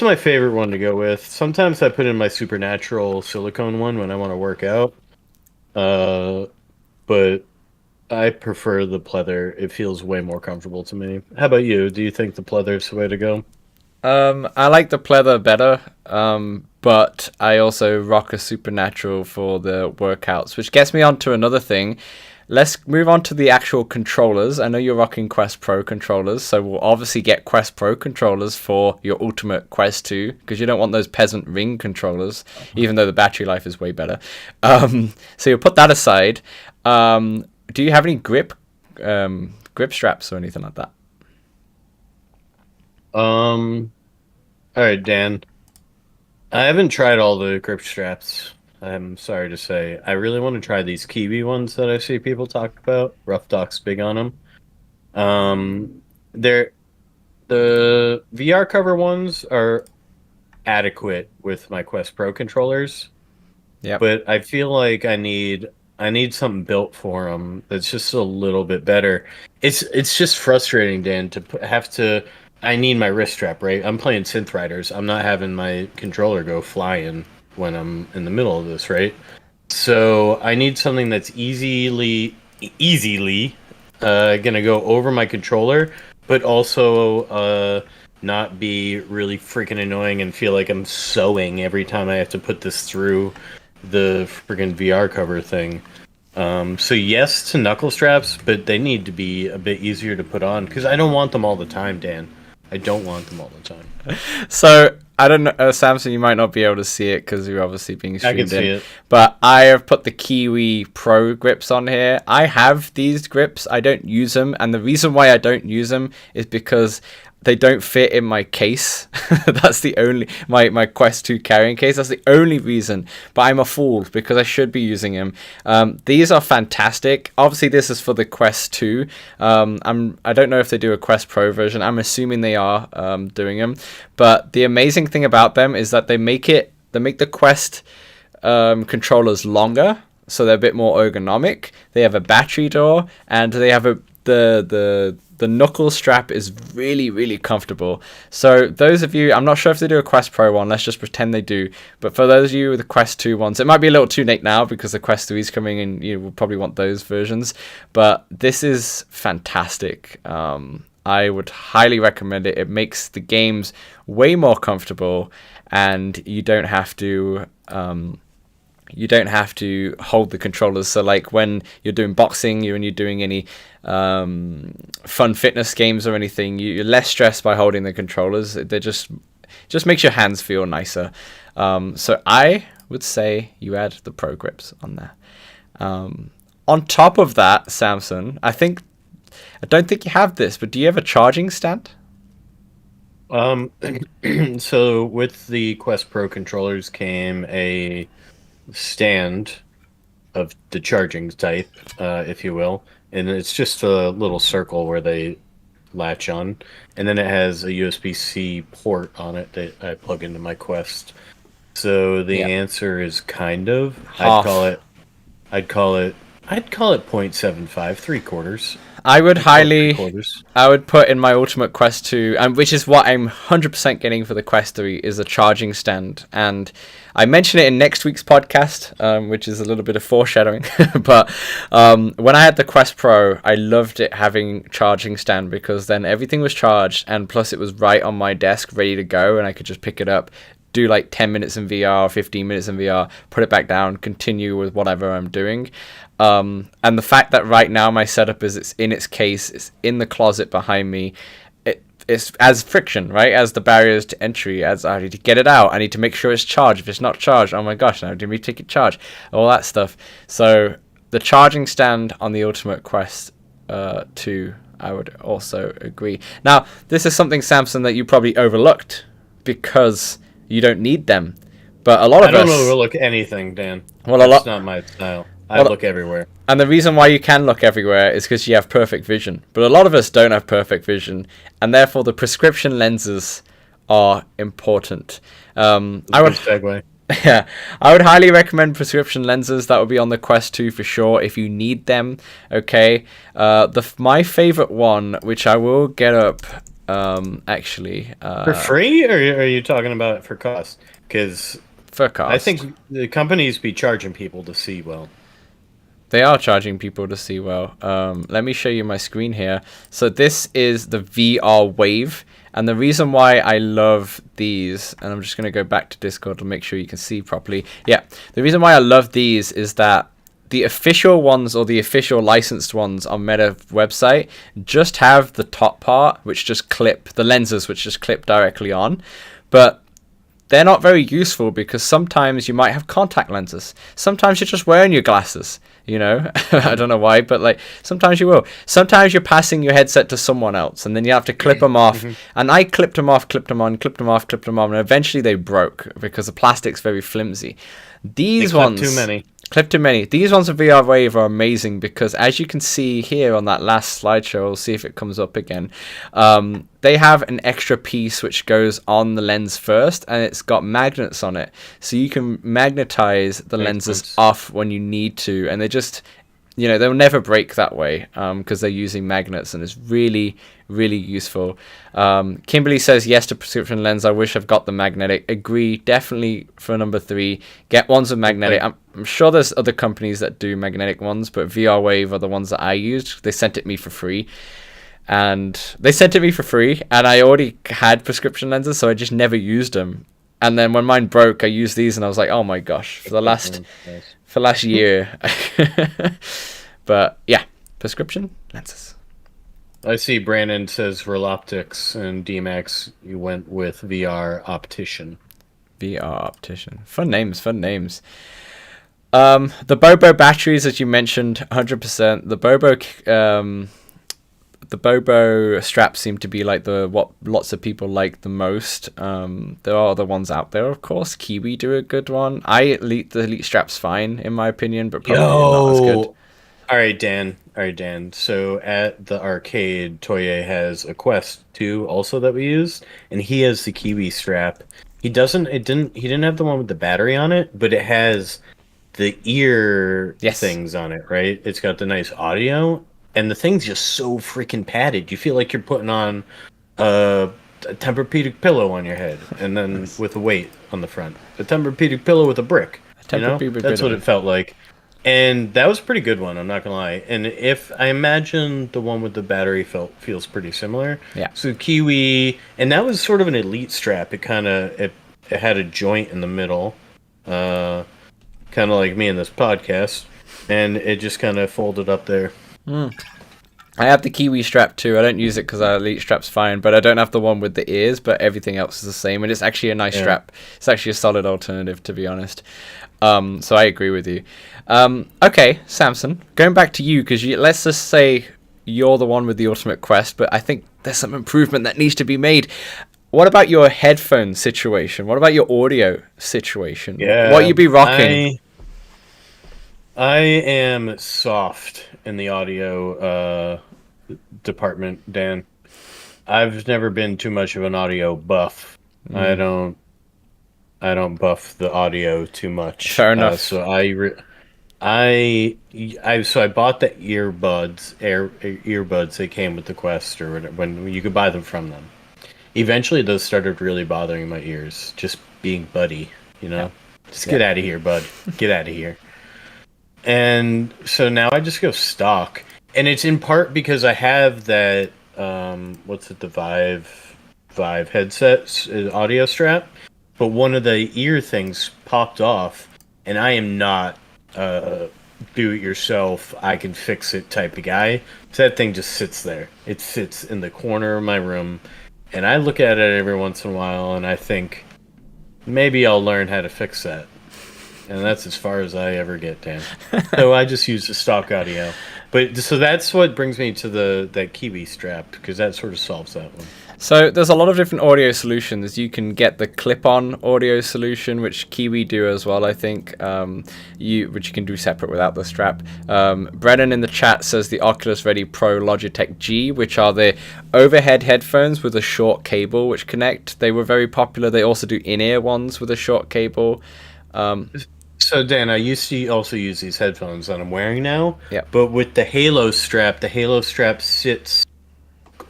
[SPEAKER 3] my favorite one to go with. Sometimes I put in my Supernatural silicone one when I want to work out. But I prefer the pleather. It feels way more comfortable to me. How about you? Do you think the pleather is the way to go?
[SPEAKER 1] I like the pleather better, but I also rock a Supernatural for the workouts, which gets me on to another thing. Let's move on to the actual controllers. I know you're rocking Quest Pro controllers, so we'll obviously get Quest Pro controllers for your Ultimate Quest 2, because you don't want those peasant ring controllers, even though the battery life is way better. So you'll put that aside. Do you have any grip grip straps or anything like that?
[SPEAKER 3] All right, Dan. I haven't tried all the grip straps. I'm sorry to say. I really want to try these Kiwi ones that I see people talk about. Rough Doc's big on them. They're the VR cover ones are adequate with my Quest Pro controllers.
[SPEAKER 1] Yeah.
[SPEAKER 3] But I feel like I need something built for them that's just a little bit better. It's just frustrating, Dan, to have to. I need my wrist strap, right? I'm playing Synth Riders. I'm not having my controller go flying when I'm in the middle of this, right? So I need something that's easily gonna go over my controller, but also not be really freaking annoying and feel like I'm sewing every time I have to put this through the freaking VR cover thing. So yes to knuckle straps, but they need to be a bit easier to put on because I don't want them all the time, Dan. I don't want them all the time.
[SPEAKER 1] So I don't know, Samson, you might not be able to see it because you're obviously being streamed
[SPEAKER 3] I can see
[SPEAKER 1] in.
[SPEAKER 3] it.
[SPEAKER 1] But I have put the Kiwi Pro grips on here. I have these grips. I don't use them, and the reason why I don't use them is because they don't fit in my case. That's the only my Quest 2 carrying case. That's the only reason. But I'm a fool because I should be using them. These are fantastic. Obviously, this is for the Quest 2. I don't know if they do a Quest Pro version. I'm assuming they are doing them. But the amazing thing about them is that they make the Quest controllers longer, so they're a bit more ergonomic. They have a battery door, and they have the knuckle strap is really, really comfortable. So those of you, I'm not sure if they do a Quest Pro one, let's just pretend they do. But for those of you with the Quest 2 ones, it might be a little too late now because the Quest 3 is coming and you will probably want those versions. But this is fantastic. I would highly recommend it. It makes the games way more comfortable, and you don't have to hold the controllers. So like when you're doing boxing, when you're doing any fun fitness games or anything, you're less stressed by holding the controllers. They just makes your hands feel nicer. So I would say you add the Pro grips on there. On top of that, Samson, I don't think you have this, but do you have a charging stand?
[SPEAKER 3] So with the Quest Pro controllers came a stand of the charging type, if you will, and it's just a little circle where they latch on, and then it has a USB-C port on it that I plug into my Quest. So the answer is kind of
[SPEAKER 1] half.
[SPEAKER 3] I'd call it 0.75, 3/4.
[SPEAKER 1] I would put in my Ultimate Quest 2, and which is what I'm 100% getting for the Quest 3, is a charging stand. And I mention it in next week's podcast, which is a little bit of foreshadowing. But when I had the Quest Pro, I loved it having charging stand because then everything was charged, and plus it was right on my desk, ready to go, and I could just pick it up, do like 10 minutes in VR, 15 minutes in VR, put it back down, continue with whatever I'm doing. And the fact that right now my setup is it's in its case, it's in the closet behind me, it's as friction, right? As the barriers to entry, as I need to get it out, I need to make sure it's charged. If it's not charged, oh my gosh, now do we take it charged? All that stuff. So the charging stand on the Ultimate Quest 2, I would also agree. Now, this is something, Samson, that you probably overlooked because you don't need them. But a lot of us...
[SPEAKER 3] I don't overlook anything, Dan.
[SPEAKER 1] Well,
[SPEAKER 3] That's not my style. I look everywhere.
[SPEAKER 1] And the reason why you can look everywhere is because you have perfect vision. But a lot of us don't have perfect vision, and therefore the prescription lenses are important.
[SPEAKER 3] Segue.
[SPEAKER 1] Yeah, I would highly recommend prescription lenses. That would be on the Quest 2 for sure if you need them. Okay, my favorite one, which I will get up actually
[SPEAKER 3] for free, or are you talking about it for cost? Because
[SPEAKER 1] for cost,
[SPEAKER 3] I think the companies be charging people to see well.
[SPEAKER 1] They are charging people to see well. Let me show you my screen here. So this is the VR Wave. And the reason why I love these, and I'm just going to go back to Discord to make sure you can see properly. Yeah, the reason why I love these is that the official ones or the official licensed ones on Meta website just have the top part, which just clip, the lenses which just clip directly on. But they're not very useful because sometimes you might have contact lenses. Sometimes you're just wearing your glasses, you know. I don't know why, but like sometimes you will. Sometimes you're passing your headset to someone else and then you have to clip them off. And I clipped them off, clipped them on, clipped them off, clipped them on, and eventually they broke because the plastic's very flimsy. These ones clip too many. These ones of VR Wave are amazing because, as you can see here on that last slideshow, we'll see if it comes up again. They have an extra piece which goes on the lens first, and it's got magnets on it, so you can magnetize the lenses off when you need to, and they just, you know, they'll never break that way because they're using magnets, and it's really, really useful. Kimberly says yes to prescription lens. I wish I've got the magnetic. Agree, definitely for number 3. Get ones with magnetic. I'm sure there's other companies that do magnetic ones, but VR Wave are the ones that I used. They sent it me for free. And I already had prescription lenses, so I just never used them. And then when mine broke, I used these, and I was like, oh my gosh, for last year. But yeah, prescription lenses.
[SPEAKER 3] I see Brandon says Reloptics, and DMAX, you went with VR Optician.
[SPEAKER 1] VR Optician. Fun names. The Bobo batteries, as you mentioned, 100%. The Bobo straps seem to be like what lots of people like the most. There are other ones out there, of course. Kiwi do a good one. The Elite strap's fine, in my opinion, but probably not as good.
[SPEAKER 3] All right, Dan. So at the arcade, Toye has a Quest 2 also that we use, and he has the Kiwi strap. He didn't have the one with the battery on it, but it has the ear things on it, right? It's got the nice audio. And the thing's just so freaking padded. You feel like you're putting on a Tempur-Pedic pillow on your head, and then with a weight on the front. A Tempur-Pedic pillow with a brick. That's what it felt like. And that was a pretty good one, I'm not gonna lie. And if I imagine the one with the battery feels pretty similar.
[SPEAKER 1] Yeah.
[SPEAKER 3] So Kiwi, and that was sort of an Elite strap. It had a joint in the middle, kind of like me in this podcast, and it just kind of folded up there.
[SPEAKER 1] I have the Kiwi strap too. I don't use it because our Elite strap's fine, but I don't have the one with the ears, but everything else is the same, and it's actually a nice strap. It's actually a solid alternative, to be honest. So I agree with you. Okay, Samson, going back to you, because let's just say you're the one with the Ultimate Quest, but I think there's some improvement that needs to be made. What about your headphone situation? What about your audio situation?
[SPEAKER 3] Yeah,
[SPEAKER 1] what you be rocking?
[SPEAKER 3] I am soft in the audio department, Dan. I've never been too much of an audio buff. I don't buff the audio too much.
[SPEAKER 1] Fair enough.
[SPEAKER 3] So I bought the earbuds. They came with the Quest, or when you could buy them from them. Eventually, those started really bothering my ears. Just being buddy, you know. Just get out of here, bud. Get out of here. And so now I just go stock, and it's in part because I have that the Vive headset audio strap, but one of the ear things popped off, and I am not do it yourself, I can fix it type of guy. So that thing just sits there. It sits in the corner of my room, and I look at it every once in a while, and I think maybe I'll learn how to fix that. And that's as far as I ever get, Dan. So I just use the stock audio. But so that's what brings me to that Kiwi strap, because that sort of solves that one.
[SPEAKER 1] So there's a lot of different audio solutions. You can get the clip-on audio solution, which Kiwi do as well, I think, which you can do separate without the strap. Brennan in the chat says the Oculus Ready Pro Logitech G, which are the overhead headphones with a short cable which connect. They were very popular. They also do in-ear ones with a short cable.
[SPEAKER 3] So Dan, I used to also use these headphones that I'm wearing now.
[SPEAKER 1] Yeah.
[SPEAKER 3] But with the Halo strap sits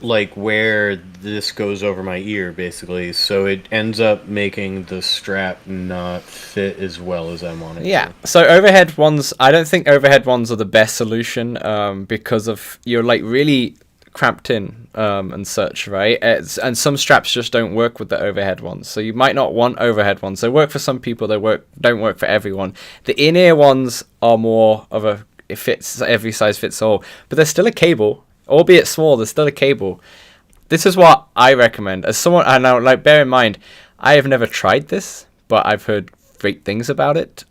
[SPEAKER 3] like where this goes over my ear, basically. So it ends up making the strap not fit as well as I want it.
[SPEAKER 1] Yeah. So overhead ones, I don't think overhead ones are the best solution because of you're like really cramped in and such, right? And some straps just don't work with the overhead ones, so you might not want overhead ones. They work for some people, they don't work for everyone. The in-ear ones are more of it fits, every size fits all, but there's still a cable, albeit small. There's still a cable. This is what I recommend as someone. I know, like, bear in mind, I have never tried this, but I've heard great things about it.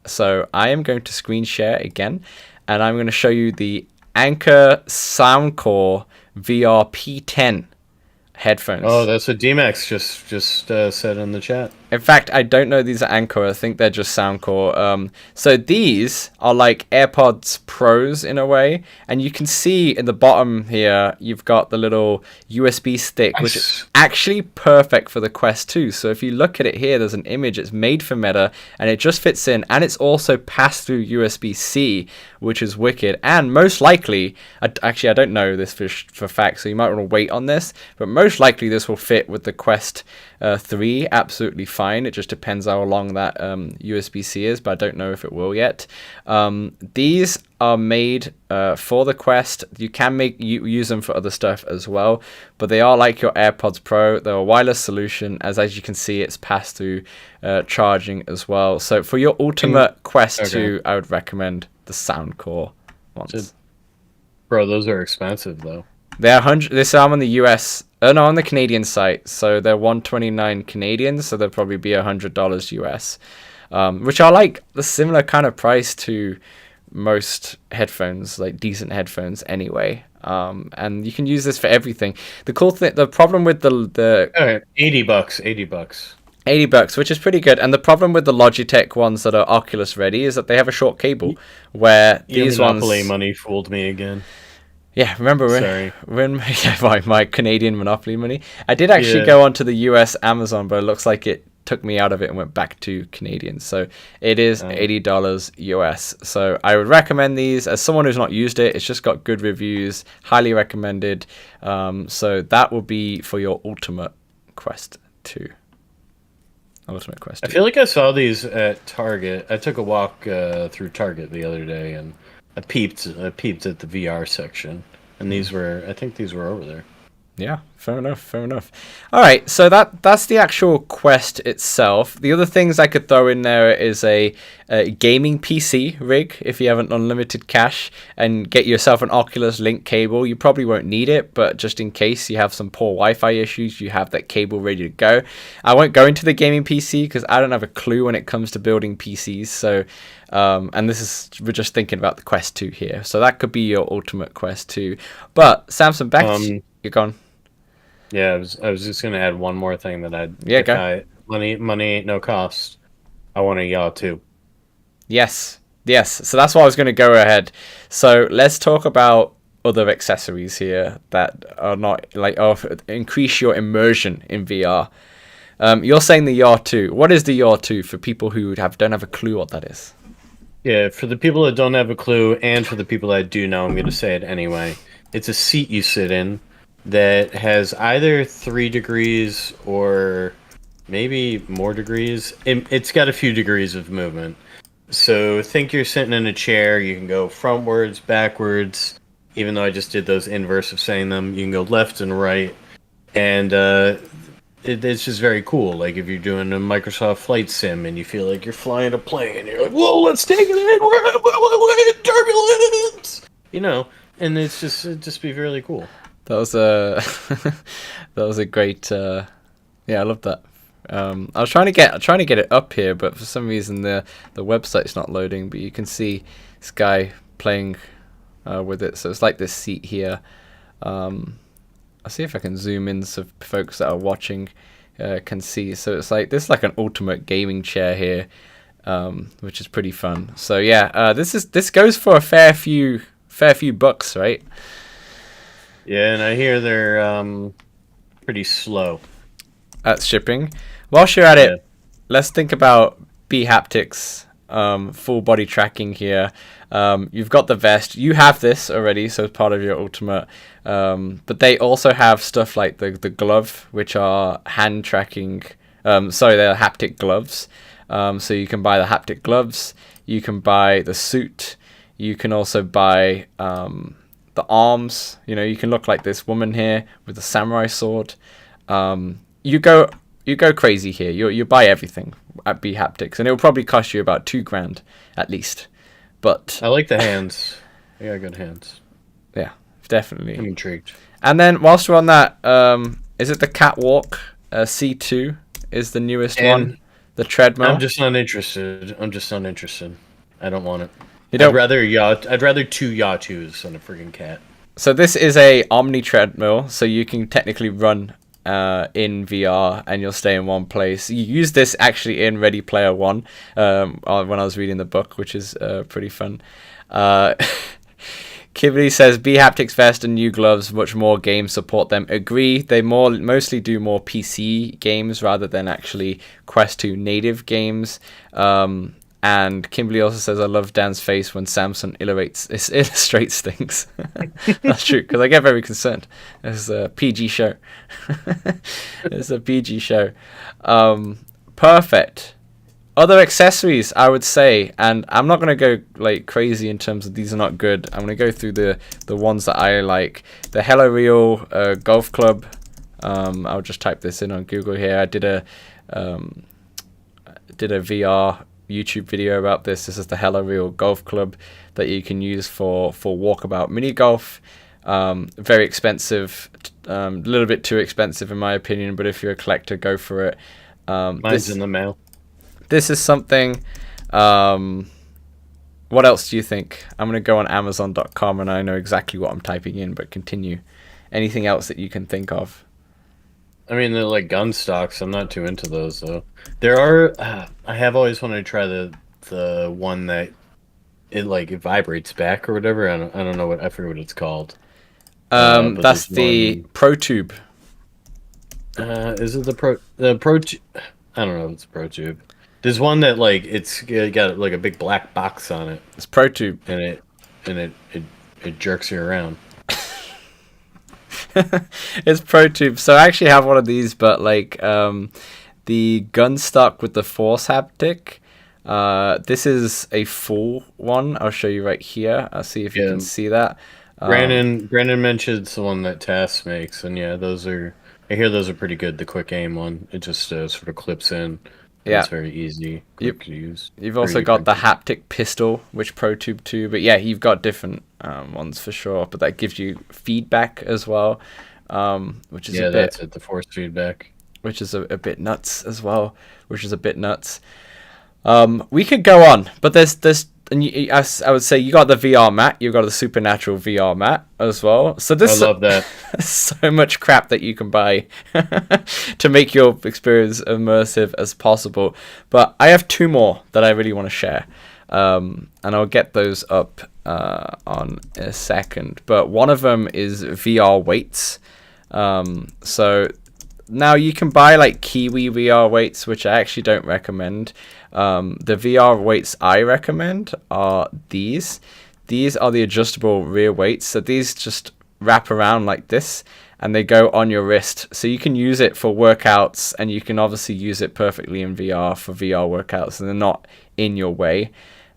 [SPEAKER 1] So I am going to screen share again, and I'm going to show you the Anker Soundcore VR P10 headphones.
[SPEAKER 3] Oh, that's what D-Max just said in the chat.
[SPEAKER 1] In fact, I don't know these are Anker. I think they're just Soundcore. So these are like AirPods Pros in a way, and you can see in the bottom here you've got the little USB stick, which is actually perfect for the Quest 2. So if you look at it here, there's an image. It's made for Meta, and it just fits in, and it's also passed through USB-C, which is wicked. And most likely, actually I don't know this for fact, so you might want to wait on this, but most likely this will fit with the Quest 3 absolutely fine. It just depends how long that USB-C is, but I don't know if it will yet. These are made for the Quest. You can use them for other stuff as well, but they are like your AirPods Pro. They're a wireless solution, as you can see, it's passed through charging as well. So for your ultimate Quest 2, I would recommend the Soundcore ones.
[SPEAKER 3] Bro, those are expensive though.
[SPEAKER 1] They're 100. This I'm on the US. No, on the Canadian site. So they're 129 Canadian. So they'll probably be $100 US, which are like the similar kind of price to most headphones, like decent headphones anyway. And you can use this for everything. The cool thing, the problem with the
[SPEAKER 3] $80,
[SPEAKER 1] $80, which is pretty good. And the problem with the Logitech ones that are Oculus ready is that they have a short cable, where these ones.
[SPEAKER 3] Monopoly money fooled me again.
[SPEAKER 1] Yeah, remember when my Canadian Monopoly money? I did actually go onto the US Amazon, but it looks like it took me out of it and went back to Canadian. So it is $80 US. So I would recommend these. As someone who's not used it, it's just got good reviews, highly recommended. So that will be for your Ultimate Quest 2. Ultimate Quest 2.
[SPEAKER 3] I feel like I saw these at Target. I took a walk through Target the other day, and I peeped at the VR section, and I think these were over there.
[SPEAKER 1] Yeah, fair enough. All right, so that's the actual Quest itself. The other things I could throw in there is a gaming PC rig if you have an unlimited cash, and get yourself an Oculus Link cable. You probably won't need it, but just in case you have some poor Wi-Fi issues, you have that cable ready to go. I won't go into the gaming PC because I don't have a clue when it comes to building PCs. So, and we're just thinking about the Quest 2 here. So that could be your Ultimate Quest 2. But Samson, back to you're gone.
[SPEAKER 3] Yeah, I was just gonna add one more thing that money ain't no cost. I want a yaw too.
[SPEAKER 1] Yes. So that's why I was gonna go ahead. So let's talk about other accessories here that are not increase your immersion in VR. You're saying the Yaw 2. What is the Yaw 2 for people who don't have a clue what that is?
[SPEAKER 3] Yeah, for the people that don't have a clue, and for the people that do know, I'm gonna say it anyway. It's a seat you sit in that has either 3 degrees or maybe more degrees. It's got a few degrees of movement. So think you're sitting in a chair. You can go frontwards, backwards. Even though I just did those inverse of saying them, you can go left and right. And it's just very cool. Like if you're doing a Microsoft flight sim and you feel like you're flying a plane, and you're like, whoa, let's take it in. We're in turbulence. You know, and it'd just be really cool.
[SPEAKER 1] That was a great. Yeah, I love that. I was trying to get it up here, but for some reason the website's not loading. But you can see this guy playing with it. So it's like this seat here. I'll see if I can zoom in so folks that are watching can see. So it's like this is like an ultimate gaming chair here, which is pretty fun. So yeah, this goes for a fair few bucks, right?
[SPEAKER 3] Yeah, and I hear they're pretty slow
[SPEAKER 1] at shipping. Whilst you're at it, let's think about B-Haptics, full body tracking here. You've got the vest. You have this already, so it's part of your ultimate. But they also have stuff like the glove, which are hand tracking. They're haptic gloves. So you can buy the haptic gloves. You can buy the suit. You can also buy the arms. You know, you can look like this woman here with the samurai sword. You go crazy here. You buy everything at B-Haptics, and it will probably cost you about $2,000 at least. But
[SPEAKER 3] I like the hands. They got good hands.
[SPEAKER 1] Yeah, definitely.
[SPEAKER 3] I'm intrigued.
[SPEAKER 1] And then whilst we're on that, is it the Catwalk C2? is the newest
[SPEAKER 3] And
[SPEAKER 1] one, the treadmill.
[SPEAKER 3] I'm just not interested. I don't want it.
[SPEAKER 1] You don't-
[SPEAKER 3] I'd rather 2 Yatus than a freaking cat.
[SPEAKER 1] So this is a Omni treadmill, so you can technically run in VR and you'll stay in one place. You use this actually in Ready Player One when I was reading the book, which is pretty fun. Kibbley says B-Haptics Vest and new gloves, much more games support them. Agree, they mostly do more PC games rather than actually Quest 2 native games. And Kimberly also says, I love Dan's face when Samson illustrates things. That's true, because I get very concerned. It's a PG show. It's a PG show. Perfect. Other accessories, I would say, and I'm not going to go like crazy in terms of these are not good. I'm going to go through the ones that I like. The Hello Real golf club. I'll just type this in on Google here. I did a VR YouTube video about this. This is the Hello Real golf club that you can use for walkabout mini golf. Very expensive, a little bit too expensive in my opinion, but if you're a collector, go for it.
[SPEAKER 3] Mine's in the mail.
[SPEAKER 1] This is something. What else do you think? I'm going to go on Amazon.com and I know exactly what I'm typing in, but continue. Anything else that you can think of?
[SPEAKER 3] I mean, they're like gun stocks. I'm not too into those, though. There are... I have always wanted to try the one that it vibrates back or whatever. I don't know I forget what it's called.
[SPEAKER 1] That's the Pro Tube.
[SPEAKER 3] Is it the Pro Tube? I don't know if it's Pro Tube. There's one that it's got like a big black box on it.
[SPEAKER 1] It's Pro Tube.
[SPEAKER 3] And it jerks you around.
[SPEAKER 1] It's Pro Tube. So I actually have one of these, but the gun stock with the force haptic. This is a full one. I'll show you right here. I'll see if you can see that.
[SPEAKER 3] Brandon mentioned the one that Task makes, and yeah, I hear those are pretty good. The quick aim one, it just sort of clips in. Yeah, it's very easy, quick to use.
[SPEAKER 1] You've also got the haptic pistol, which Pro Tube too. But yeah, you've got different ones for sure. But that gives you feedback as well, which is
[SPEAKER 3] that's it. The force feedback,
[SPEAKER 1] which is a bit nuts as well. We could go on, but there's. And I would say you got the VR mat, you got the Supernatural VR mat as well. So I
[SPEAKER 3] love that.
[SPEAKER 1] So much crap that you can buy to make your experience immersive as possible. But I have 2 more that I really want to share, and I'll get those up on a second. But one of them is VR weights. So now you can buy Kiwi VR weights, which I actually don't recommend. The VR weights I recommend are these. These are the adjustable rear weights. So these just wrap around like this and they go on your wrist. So you can use it for workouts and you can obviously use it perfectly in VR for VR workouts and they're not in your way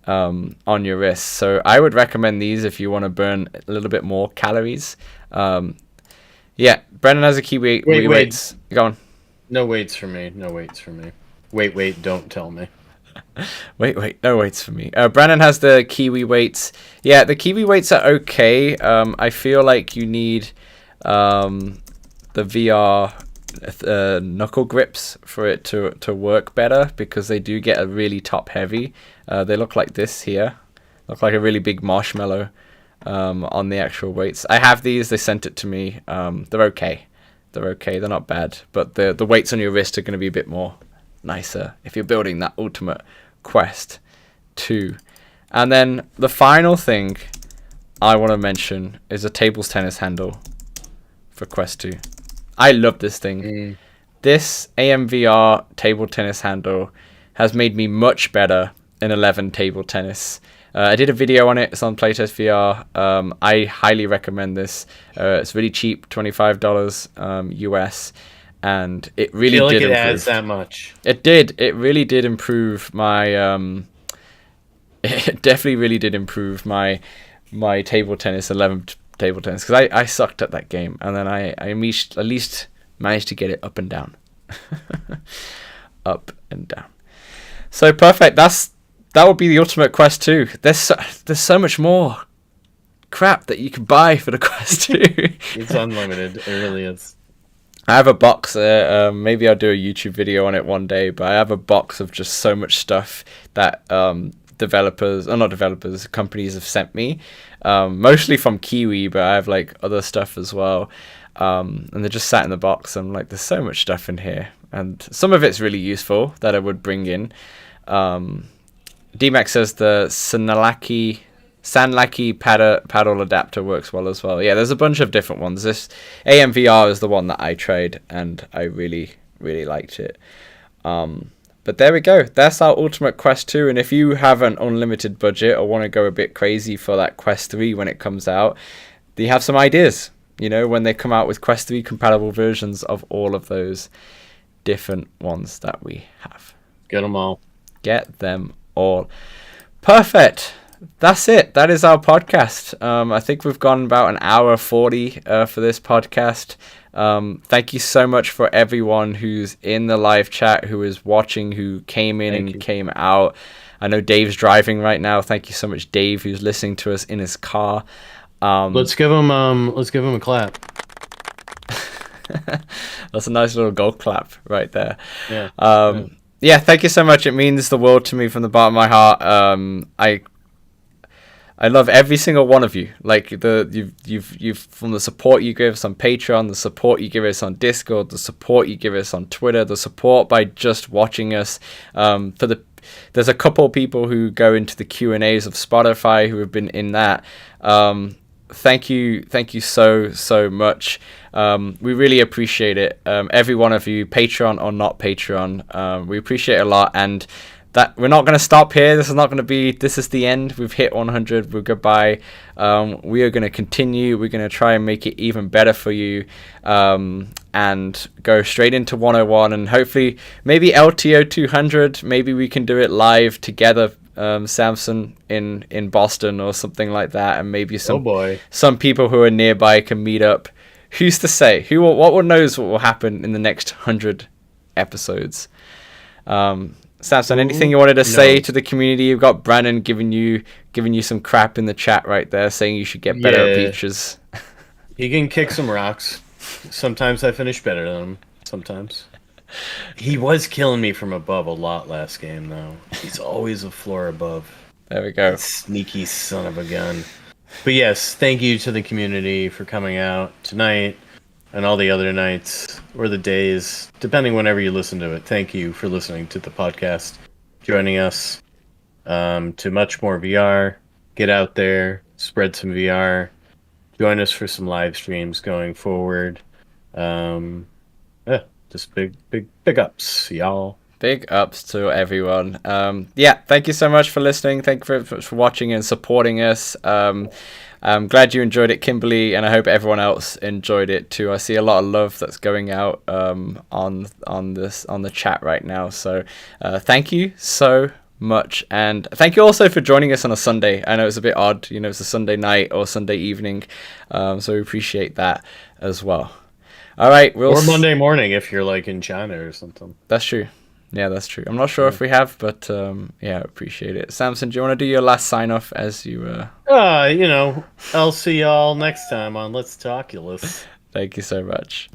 [SPEAKER 1] on your wrist. So I would recommend these if you want to burn a little bit more calories. Yeah, Brendan has a Kiwi weights. Go on.
[SPEAKER 3] No weights for me. Wait, don't tell me.
[SPEAKER 1] Wait, no weights for me. Brandon has the Kiwi weights. Yeah, the Kiwi weights are okay. I feel like you need the VR knuckle grips for it to work better because they do get a really top heavy. They look like this here. Look like a really big marshmallow on the actual weights. I have these. They sent it to me. They're okay. They're not bad. But the weights on your wrist are going to be a bit more nicer if you're building that ultimate Quest 2. And then the final thing I want to mention is a tables tennis handle for Quest 2. I love this thing. This AMVR table tennis handle has made me much better in 11 table tennis. I did a video on it. It's on Playtest VR. I highly recommend this. It's really cheap, $25 US. And it really did improve.
[SPEAKER 3] Adds that much.
[SPEAKER 1] It did. It really did improve my. It definitely really did improve my table tennis, 11 table tennis, because I sucked at that game, and then I at least managed to get it up and down, up and down. So perfect. That would be the ultimate Quest 2. There's so much more crap that you can buy for the Quest 2.
[SPEAKER 3] It's unlimited. It really is.
[SPEAKER 1] I have a box. Maybe I'll do a YouTube video on it one day. But I have a box of just so much stuff that companies have sent me, mostly from Kiwi, but I have like other stuff as well. And they're just sat in the box. I'm like, there's so much stuff in here, and some of it's really useful that I would bring in. DMAX says the Sanlaki paddle adapter works well as well. Yeah, there's a bunch of different ones. This AMVR is the one that I tried, and I really, really liked it. But there we go. That's our Ultimate Quest 2. And if you have an unlimited budget or want to go a bit crazy for that Quest 3 when it comes out, you have some ideas, you know, when they come out with Quest 3 compatible versions of all of those different ones that we have.
[SPEAKER 3] Get them all.
[SPEAKER 1] Get them all. Perfect. That's it. That is our podcast. I think we've gone about an hour 40 for this podcast. Thank you so much for everyone who's in the live chat, who is watching, who came in came out. I know Dave's driving right now. Thank you so much, Dave, who's listening to us in his car.
[SPEAKER 3] Let's give him a clap.
[SPEAKER 1] That's a nice little gold clap right there.
[SPEAKER 3] Yeah.
[SPEAKER 1] Yeah, thank you so much. It means the world to me from the bottom of my heart. I love every single one of you. Like you've from the support you give us on Patreon, the support you give us on Discord, the support you give us on Twitter, the support by just watching us. There's a couple people who go into the Q&As of Spotify who have been in that. Thank you so much. We really appreciate it. Every one of you, Patreon or not Patreon, we appreciate it a lot. And that we're not going to stop here. This is the end. We've hit 100. We're goodbye. We are going to continue. We're going to try and make it even better for you, and go straight into 101, and hopefully maybe LTO 200. Maybe we can do it live together, Samson in Boston or something like that, and maybe some people who are nearby can meet up. Who's to say? What knows what will happen in the next 100 episodes? Samson, anything you wanted to say to the community? You've got Brandon giving you some crap in the chat right there, saying you should get better at beaches.
[SPEAKER 3] He can kick some rocks. Sometimes I finish better than him. Sometimes. He was killing me from above a lot last game, though. He's always a floor above.
[SPEAKER 1] There we go.
[SPEAKER 3] That sneaky son of a gun. But yes, thank you to the community for coming out tonight and all the other nights or the days, depending whenever you listen to it. Thank you for listening to the podcast, joining us to much more VR. Get out there, spread some VR. Join us for some live streams going forward. Just big ups, y'all.
[SPEAKER 1] Big ups to everyone. Thank you so much for listening. Thank you for watching and supporting us. I'm glad you enjoyed it, Kimberly, and I hope everyone else enjoyed it too. I see a lot of love that's going out on the chat right now. So thank you so much, and thank you also for joining us on a Sunday. I know it's a bit odd, it's a Sunday night or Sunday evening, so we appreciate that as well. All right,
[SPEAKER 3] or Monday morning if you're like in China or something.
[SPEAKER 1] That's true. Yeah, that's true. I'm not sure if we have, but yeah, appreciate it. Samson, do you want to do your last sign off as you?
[SPEAKER 3] I'll see y'all next time on Let's Talkulus.
[SPEAKER 1] Thank you so much.